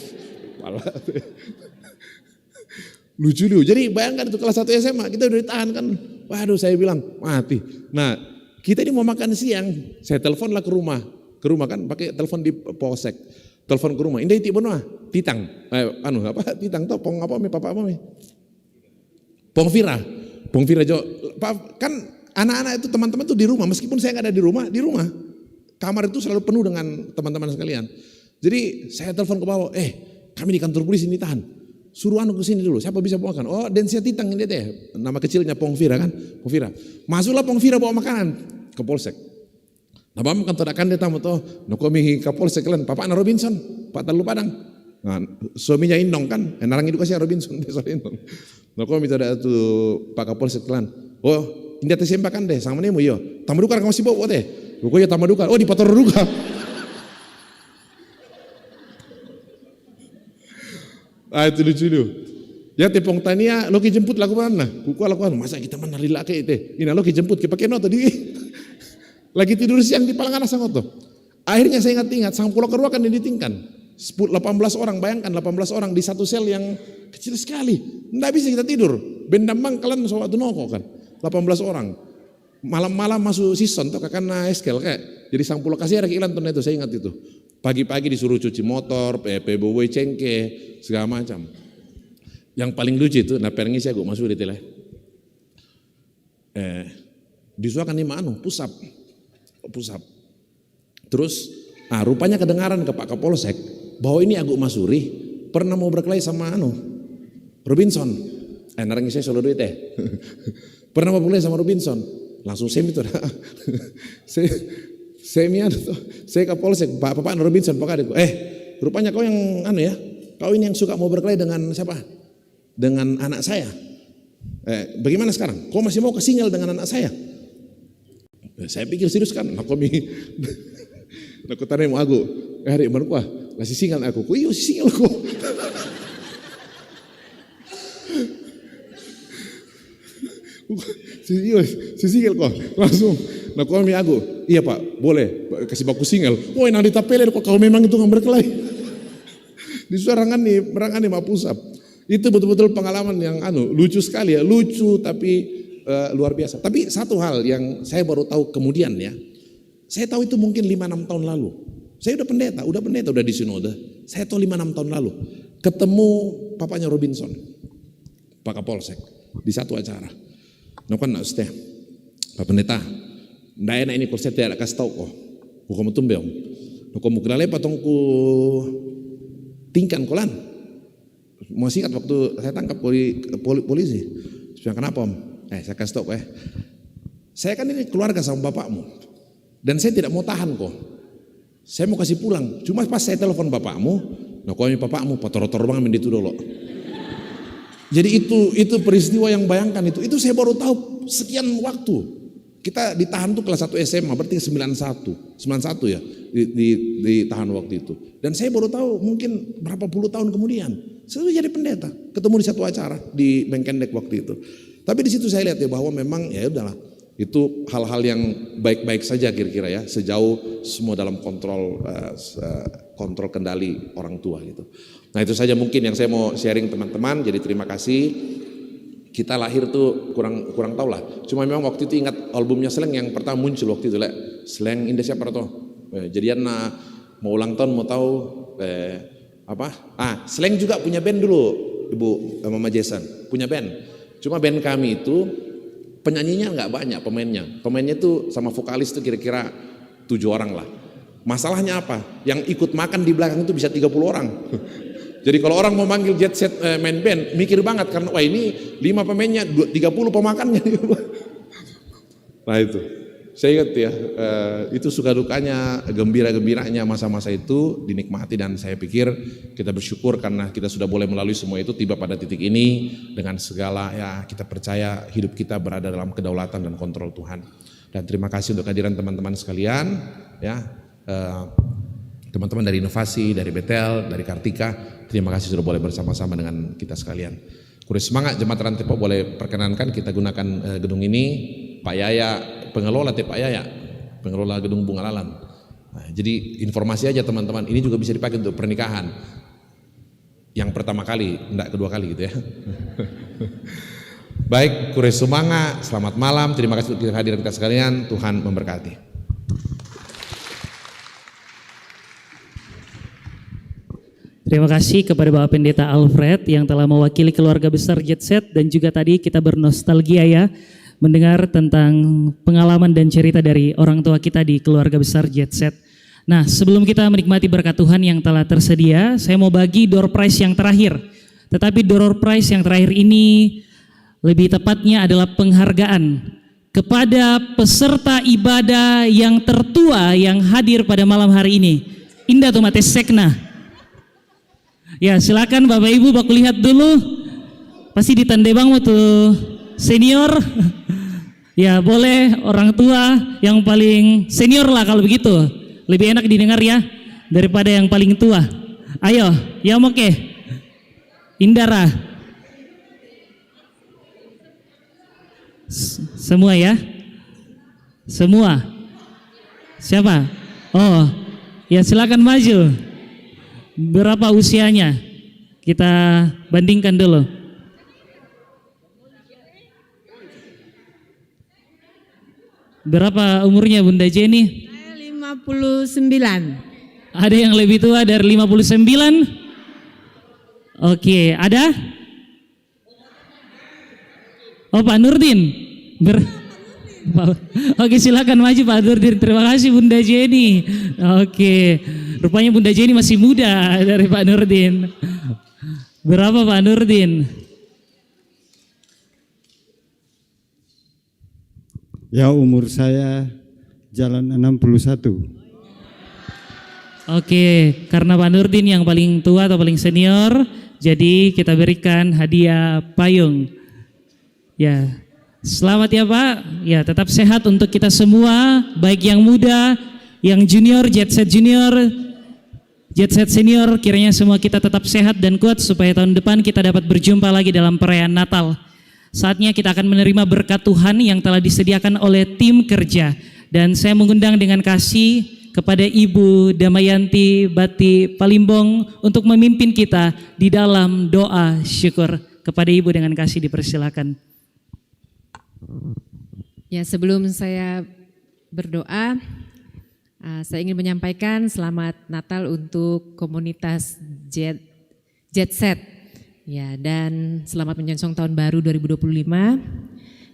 lucu. Jadi bayangkan itu kelas 1 SMA kita udah ditahan kan. Waduh saya bilang mati. Nah kita ini mau makan siang. Saya teleponlah ke rumah kan pakai telepon di polsek. Telepon ke rumah. Indah itu benar. Titang. Titang toh pong apa mi papa apa mi. Pong Vira Jo. Kan anak-anak itu teman-teman tuh di rumah. Meskipun saya nggak ada di rumah. Kamar itu selalu penuh dengan teman-teman sekalian. Jadi saya telepon ke bawah. Kami di kantor polisi ini tahan. Suruh anu ke sini dulu, siapa bisa bawa makan? Oh, Densia Titang ini teh, nama kecilnya Pong Vira kan, Pong Vira. Masuklah Pong Vira bawa makanan ke polsek. Nah, bam kan tadakan dia tamu toh, nokomi ke polsek kalian, Papa Ana Robinson, Pak Talu Padang. Nah, suaminya Indong kan, narang edukasi Robinson besok Indong. Nokomi tada tu Pak Kapolsek kalian. Oh, indah teh sempakan deh, sama nemu yo. Tamadukar kamu sih bawa teh. Pokoknya tamadukar. Oh, di Pator Duka. Itu lucu. Ya tepong tania lo jemput laku mana? Kuku laku masa kita mana lila kayak itu. Ini lo jemput ke pakai noto di lagi tidur siang di Palangan Sangoto. Akhirnya saya ingat sang pulau kedua kan ditingkan. 18 orang, bayangkan 18 orang di satu sel yang kecil sekali. Nggak bisa kita tidur. Bendambang kalian suatu noko kan. 18 orang. Malam-malam masuk season tuh kakana eskel kayak. Jadi sang pulau kasih ilan tuh itu saya ingat itu. Pagi-pagi disuruh cuci motor, PBW cengke, segala macam. Yang paling lucu itu, pergi saya gue masuk di tele. Disuakan di mana? Pusap. Terus, rupanya kedengaran ke Pak Kapolsek bahwa ini Agung Masuri pernah mau berkelahi sama Robinson. Narang saya solo duit Pernah mau boleh sama Robinson, langsung semi tuh. Saya ke polsek, Pak Robinson, Pak adikku. Rupanya kau yang kau ini yang suka mau berkelahi dengan siapa? Dengan anak saya. Bagaimana sekarang? Kau masih mau kesinggal dengan anak saya? Saya pikir serius kan, aku tanya mau aku, hari baru kuah, masih singal aku, iyo singal aku. Si singal kok, langsung, kami aku, iya Pak, boleh kasih baku singal. Woi nanti tapelin kok kalau memang itu nggak berkelahi. Di suarangan nih Mapusap. Itu betul-betul pengalaman yang lucu sekali ya, lucu tapi luar biasa. Tapi satu hal yang saya baru tahu kemudian ya, saya tahu itu mungkin 5-6 tahun lalu. Saya udah pendeta, udah di sinode. Saya tahu 5-6 tahun lalu. Ketemu papanya Robinson, Pak Kapolsek, di satu acara. Kan Pak Pendeta, ndak enak ini kalau saya tidak kasih tahu kok. Hukum tumbeong. Kau mau kenal apa tongku tingkan kolan. Mau singkat waktu saya tangkap polisi. Saya kenapa Om? Saya kasih tahu saya kan ini keluarga sama bapakmu dan saya tidak mau tahan kok. Saya mau kasih pulang. Cuma pas saya telepon bapakmu, kami bapakmu pator-tor banget itu dulu. Jadi itu peristiwa yang bayangkan itu saya baru tahu sekian waktu. Kita ditahan tuh kelas 1 SMA berarti 91 ya ditahan waktu itu. Dan saya baru tahu mungkin berapa puluh tahun kemudian saya jadi pendeta, ketemu di satu acara di Bengkendek waktu itu. Tapi di situ saya lihat ya bahwa memang ya udahlah itu hal-hal yang baik-baik saja kira-kira ya sejauh semua dalam kontrol kendali orang tua gitu. Nah itu saja mungkin yang saya mau sharing teman-teman. Jadi terima kasih. Kita lahir tuh kurang tahu lah. Cuma memang waktu itu ingat albumnya Sleng yang pertama muncul waktu itu Sleng Indah siapa tuh? Jadian mau ulang tahun mau tahu Sleng juga punya band dulu Ibu Mama Jason punya band. Cuma band kami itu penyanyinya nggak banyak pemainnya tuh sama vokalis tuh kira-kira 7 orang lah. Masalahnya apa? Yang ikut makan di belakang itu bisa 30 orang. Jadi kalau orang mau manggil Jet Set main band mikir banget karena wah ini 5 pemainnya 30 pemakannya. Nah itu saya ingat ya itu suka dukanya gembira-gembiranya masa-masa itu dinikmati dan saya pikir kita bersyukur karena kita sudah boleh melalui semua itu tiba pada titik ini dengan segala ya kita percaya hidup kita berada dalam kedaulatan dan kontrol Tuhan. Dan terima kasih untuk kehadiran teman-teman sekalian ya teman-teman dari Inovasi, dari Betel, dari Kartika, terima kasih sudah boleh bersama-sama dengan kita sekalian. Kurang semangat Jemaat Rantepo boleh perkenankan kita gunakan gedung ini. Pak Yaya, pengelola Pak Yaya, pengelola gedung Bunga Lalan. Nah, jadi informasi aja teman-teman, ini juga bisa dipakai untuk pernikahan. Yang pertama kali, enggak kedua kali gitu ya. Baik, kurang semangat, selamat malam, terima kasih untuk kehadiran kita sekalian, Tuhan memberkati. Terima kasih kepada Bapak Pendeta Alfred yang telah mewakili keluarga besar Jet Set dan juga tadi kita bernostalgia ya mendengar tentang pengalaman dan cerita dari orang tua kita di keluarga besar Jet Set. Nah sebelum kita menikmati berkat Tuhan yang telah tersedia, saya mau bagi door prize yang terakhir. Tetapi door prize yang terakhir ini lebih tepatnya adalah penghargaan kepada peserta ibadah yang tertua yang hadir pada malam hari ini. Indah Tomates Sekna. Ya silakan Bapak Ibu baku lihat dulu. Pasti ditandai bang tuh senior. Ya boleh orang tua yang paling senior lah kalau begitu. Lebih enak didengar ya daripada yang paling tua. Ayo, ya oke. Indara. Semua ya. Semua. Siapa? Oh, ya silakan maju. Berapa usianya? Kita bandingkan dulu. Berapa umurnya Bunda Jenny? 59. Ada yang lebih tua dari 59? Oke, ada? Oh Pak Nurdin. Oke silakan maju Pak Nurdin. Terima kasih Bunda Jenny. Oke, rupanya Bunda Jenny masih muda dari Pak Nurdin. Berapa Pak Nurdin? Ya, umur saya jalan 61. Oke, karena Pak Nurdin yang paling tua atau paling senior, jadi kita berikan hadiah payung. Ya, selamat ya Pak. Ya, tetap sehat untuk kita semua, baik yang muda, yang junior, jet set junior, jet set senior. Kiranya semua kita tetap sehat dan kuat supaya tahun depan kita dapat berjumpa lagi dalam perayaan Natal. Saatnya kita akan menerima berkat Tuhan yang telah disediakan oleh tim kerja. Dan saya mengundang dengan kasih kepada Ibu Damayanti Bati Palimbong untuk memimpin kita di dalam doa syukur. Kepada Ibu dengan kasih dipersilakan. Ya, sebelum saya berdoa, saya ingin menyampaikan selamat Natal untuk komunitas Jet Set. Ya, dan selamat menyongsong tahun baru 2025.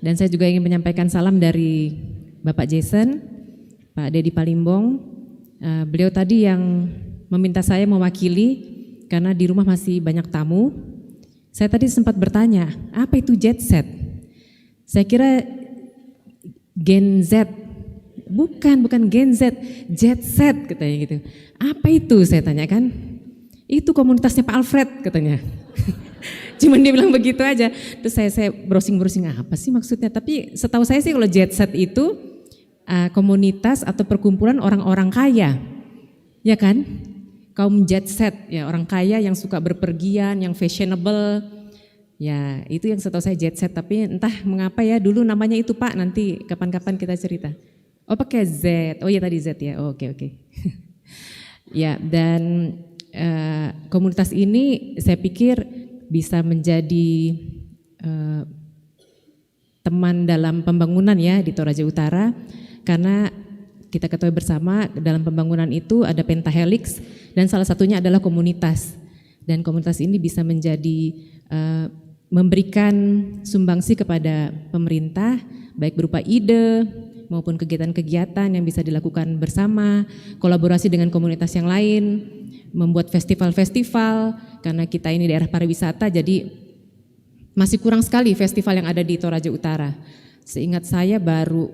Dan saya juga ingin menyampaikan salam dari Bapak Jason, Pak Dedi Palimbong. Beliau tadi yang meminta saya mewakili karena di rumah masih banyak tamu. Saya tadi sempat bertanya, apa itu jet set? Saya kira Gen Z. Bukan Gen Z, jet set katanya gitu. Apa itu saya tanyakan? Itu komunitasnya Pak Alfred katanya. Cuman dia bilang begitu aja. Terus saya browsing apa sih maksudnya? Tapi setahu saya sih kalau jet set itu komunitas atau perkumpulan orang-orang kaya, ya kan? Kaum jet set, ya orang kaya yang suka berpergian, yang fashionable, ya itu yang setahu saya jet set. Tapi entah mengapa ya dulu namanya itu Pak. Nanti kapan-kapan kita cerita. Oh pakai Z, oh ya tadi Z ya. Oh, oke. Ya, dan komunitas ini saya pikir bisa menjadi teman dalam pembangunan ya di Toraja Utara. Karena kita ketahui bersama dalam pembangunan itu ada pentahelix dan salah satunya adalah komunitas. Dan komunitas ini bisa menjadi memberikan sumbangsi kepada pemerintah baik berupa ide maupun kegiatan-kegiatan yang bisa dilakukan bersama, kolaborasi dengan komunitas yang lain, membuat festival-festival karena kita ini daerah pariwisata jadi masih kurang sekali festival yang ada di Toraja Utara. Seingat saya baru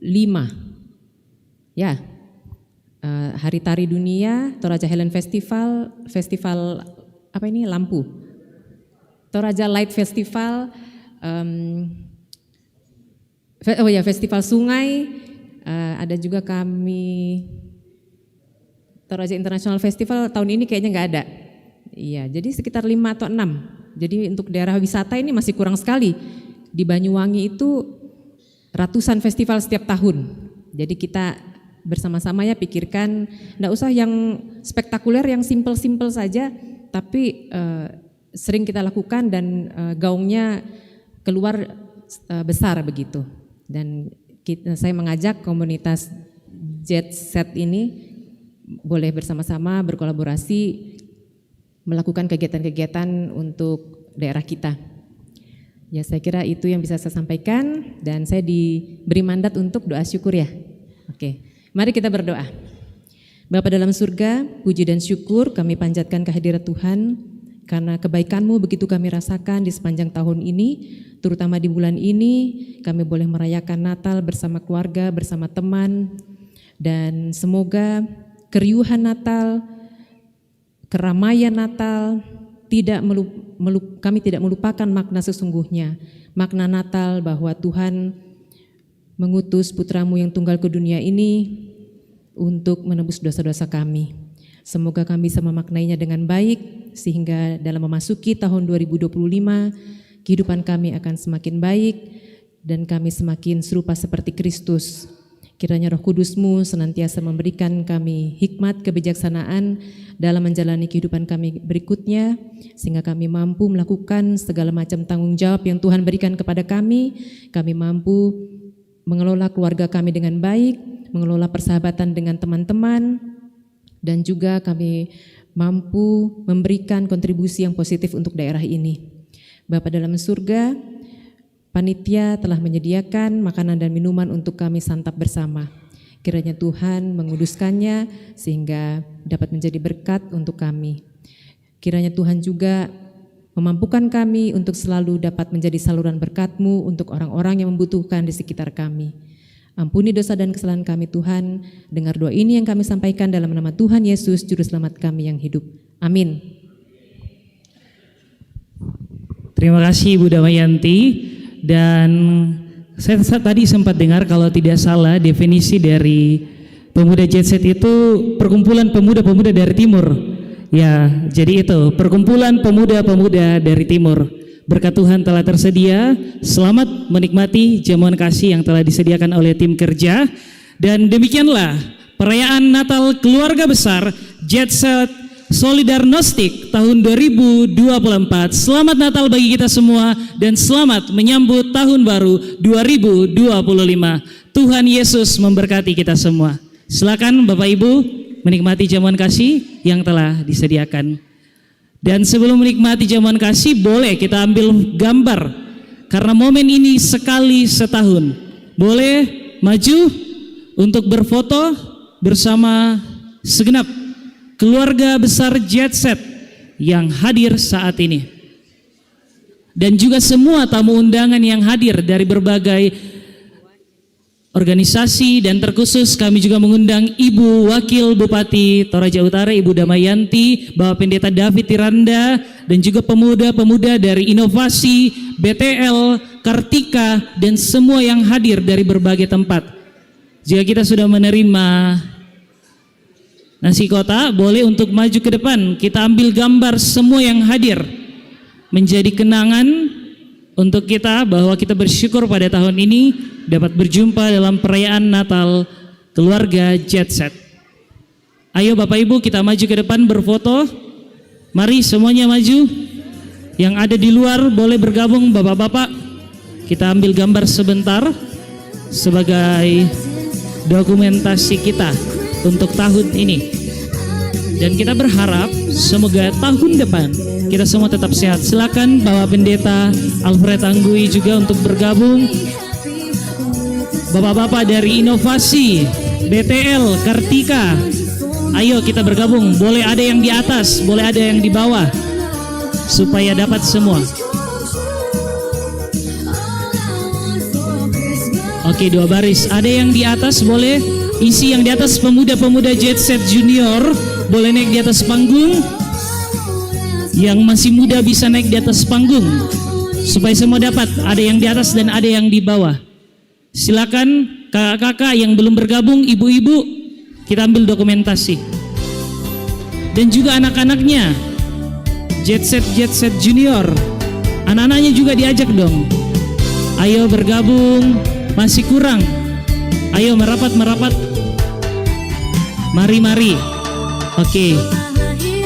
5 ya, Hari Tari Dunia, Toraja Helen Festival, festival apa ini lampu, Toraja Light Festival, Festival Sungai, ada juga kami Toraja International Festival tahun ini kayaknya nggak ada. Iya, jadi sekitar 5 atau 6. Jadi untuk daerah wisata ini masih kurang sekali. Di Banyuwangi itu ratusan festival setiap tahun. Jadi kita bersama-sama ya pikirkan, enggak usah yang spektakuler, yang simpel-simpel saja, tapi sering kita lakukan dan gaungnya keluar besar begitu. Dan saya mengajak komunitas Jet Set ini boleh bersama-sama berkolaborasi melakukan kegiatan-kegiatan untuk daerah kita. Ya, saya kira itu yang bisa saya sampaikan dan saya diberi mandat untuk doa syukur ya. Oke, mari kita berdoa. Bapa dalam surga, puji dan syukur kami panjatkan kehadirat Tuhan karena kebaikan-Mu begitu kami rasakan di sepanjang tahun ini, terutama di bulan ini kami boleh merayakan Natal bersama keluarga, bersama teman, dan semoga keriuhan Natal, keramaian Natal, kami tidak melupakan makna sesungguhnya, makna Natal bahwa Tuhan mengutus putra-Mu yang tunggal ke dunia ini untuk menebus dosa-dosa kami. Semoga kami bisa memaknainya dengan baik sehingga dalam memasuki tahun 2025 kehidupan kami akan semakin baik dan kami semakin serupa seperti Kristus. Kiranya Roh Kudus-Mu senantiasa memberikan kami hikmat kebijaksanaan dalam menjalani kehidupan kami berikutnya, sehingga kami mampu melakukan segala macam tanggung jawab yang Tuhan berikan kepada kami. Kami mampu mengelola keluarga kami dengan baik, mengelola persahabatan dengan teman-teman, dan juga kami mampu memberikan kontribusi yang positif untuk daerah ini. Bapa dalam surga, panitia telah menyediakan makanan dan minuman untuk kami santap bersama. Kiranya Tuhan menguduskannya sehingga dapat menjadi berkat untuk kami. Kiranya Tuhan juga Memampukan kami untuk selalu dapat menjadi saluran berkat-Mu untuk orang-orang yang membutuhkan di sekitar kami. Ampuni dosa dan kesalahan kami Tuhan. Dengar doa ini yang kami sampaikan dalam nama Tuhan Yesus, Juru Selamat kami yang hidup. Amin. Terima kasih Ibu Damayanti. Dan saya tadi sempat dengar kalau tidak salah definisi dari pemuda Jet Set itu perkumpulan pemuda-pemuda dari timur. Ya, jadi itu perkumpulan pemuda-pemuda dari timur. Berkat Tuhan telah tersedia. Selamat menikmati jamuan kasih yang telah disediakan oleh tim kerja. Dan demikianlah perayaan Natal keluarga besar Jet Set Solidarnostik tahun 2024. Selamat Natal bagi kita semua dan selamat menyambut tahun baru 2025. Tuhan Yesus memberkati kita semua. Silakan Bapak Ibu menikmati jamuan kasih yang telah disediakan. Dan sebelum menikmati jamuan kasih, boleh kita ambil gambar karena momen ini sekali setahun. Boleh maju untuk berfoto bersama segenap keluarga besar Jet Set yang hadir saat ini. Dan juga semua tamu undangan yang hadir dari berbagai organisasi, dan terkhusus kami juga mengundang Ibu Wakil Bupati Toraja Utara, Ibu Damayanti, Bapak Pendeta David Tiranda, dan juga pemuda-pemuda dari Inovasi, BTL, Kartika, dan semua yang hadir dari berbagai tempat. Jika kita sudah menerima nasi kotak, boleh untuk maju ke depan. Kita ambil gambar semua yang hadir menjadi kenangan untuk kita bahwa kita bersyukur pada tahun ini dapat berjumpa dalam perayaan Natal keluarga Jet Set. Ayo Bapak Ibu kita maju ke depan berfoto. Mari semuanya maju. Yang ada di luar boleh bergabung Bapak-bapak. Kita ambil gambar sebentar sebagai dokumentasi kita untuk tahun ini. Dan kita berharap semoga tahun depan kita semua tetap sehat. Silakan Bapak Pendeta Alfred Anggui juga untuk bergabung. Bapak-bapak dari Inovasi, BTL, Kartika, ayo kita bergabung. Boleh ada yang di atas, boleh ada yang di bawah, supaya dapat semua. Oke, 2 baris. Ada yang di atas, boleh isi yang di atas pemuda-pemuda Jet Set Junior. Boleh naik di atas panggung. Yang masih muda bisa naik di atas panggung, supaya semua dapat. Ada yang di atas dan ada yang di bawah. Silakan kakak-kakak yang belum bergabung, ibu-ibu, kita ambil dokumentasi. Dan juga anak-anaknya, Jet Set Junior, anak-anaknya juga diajak dong. Ayo bergabung, masih kurang. Ayo merapat. Mari. Oke,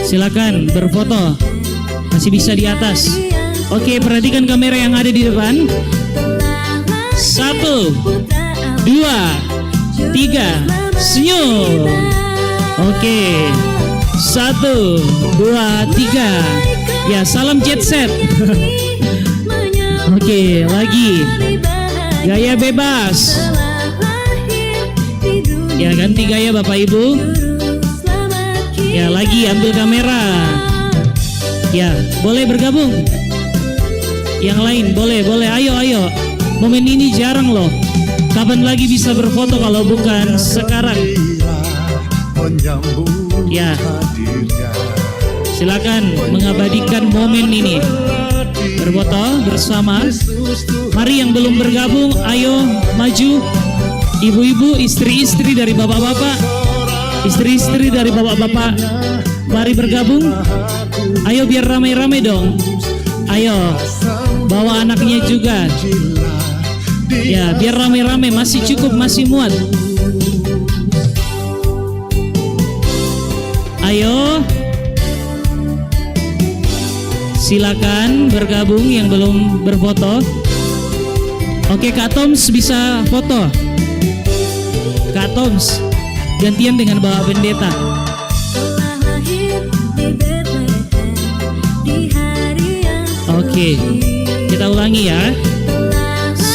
silakan berfoto. Masih bisa di atas. Oke, perhatikan kamera yang ada di depan. 1, 2, 3, senyum. Oke, 1, 2, 3. Ya, salam Jet Set. Oke, lagi. Gaya bebas. Ya, ganti gaya Bapak Ibu. Ya, lagi ambil kamera. Ya, boleh bergabung. Yang lain boleh. Ayo. Momen ini jarang loh. Kapan lagi bisa berfoto kalau bukan sekarang? Ya, silakan mengabadikan momen ini. Berfoto bersama. Mari yang belum bergabung, ayo maju. Ibu-ibu, istri-istri dari bapak-bapak, istri-istri dari bapak-bapak, mari bergabung. Ayo biar ramai-ramai dong. Ayo bawa anaknya juga. Ya, biar rame-rame, masih cukup, masih muat. Ayo, silakan bergabung yang belum berfoto. Oke, Kak Toms bisa foto. Kak Toms, gantian dengan Bapak Pendeta. Oke, kita ulangi ya.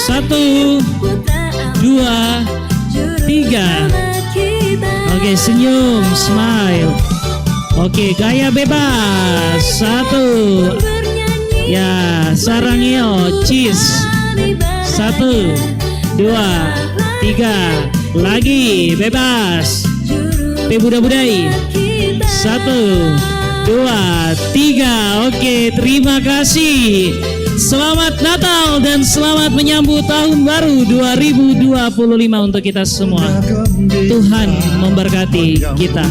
1, 2, 3. Oke, senyum, smile. Oke, gaya bebas. 1, Ya, sarangio, cheese. 1, 2, 3, lagi bebas. Budai. 1, 2, 3. Oke, terima kasih. Selamat Natal dan selamat menyambut tahun baru 2025 untuk kita semua. Tuhan memberkati kita.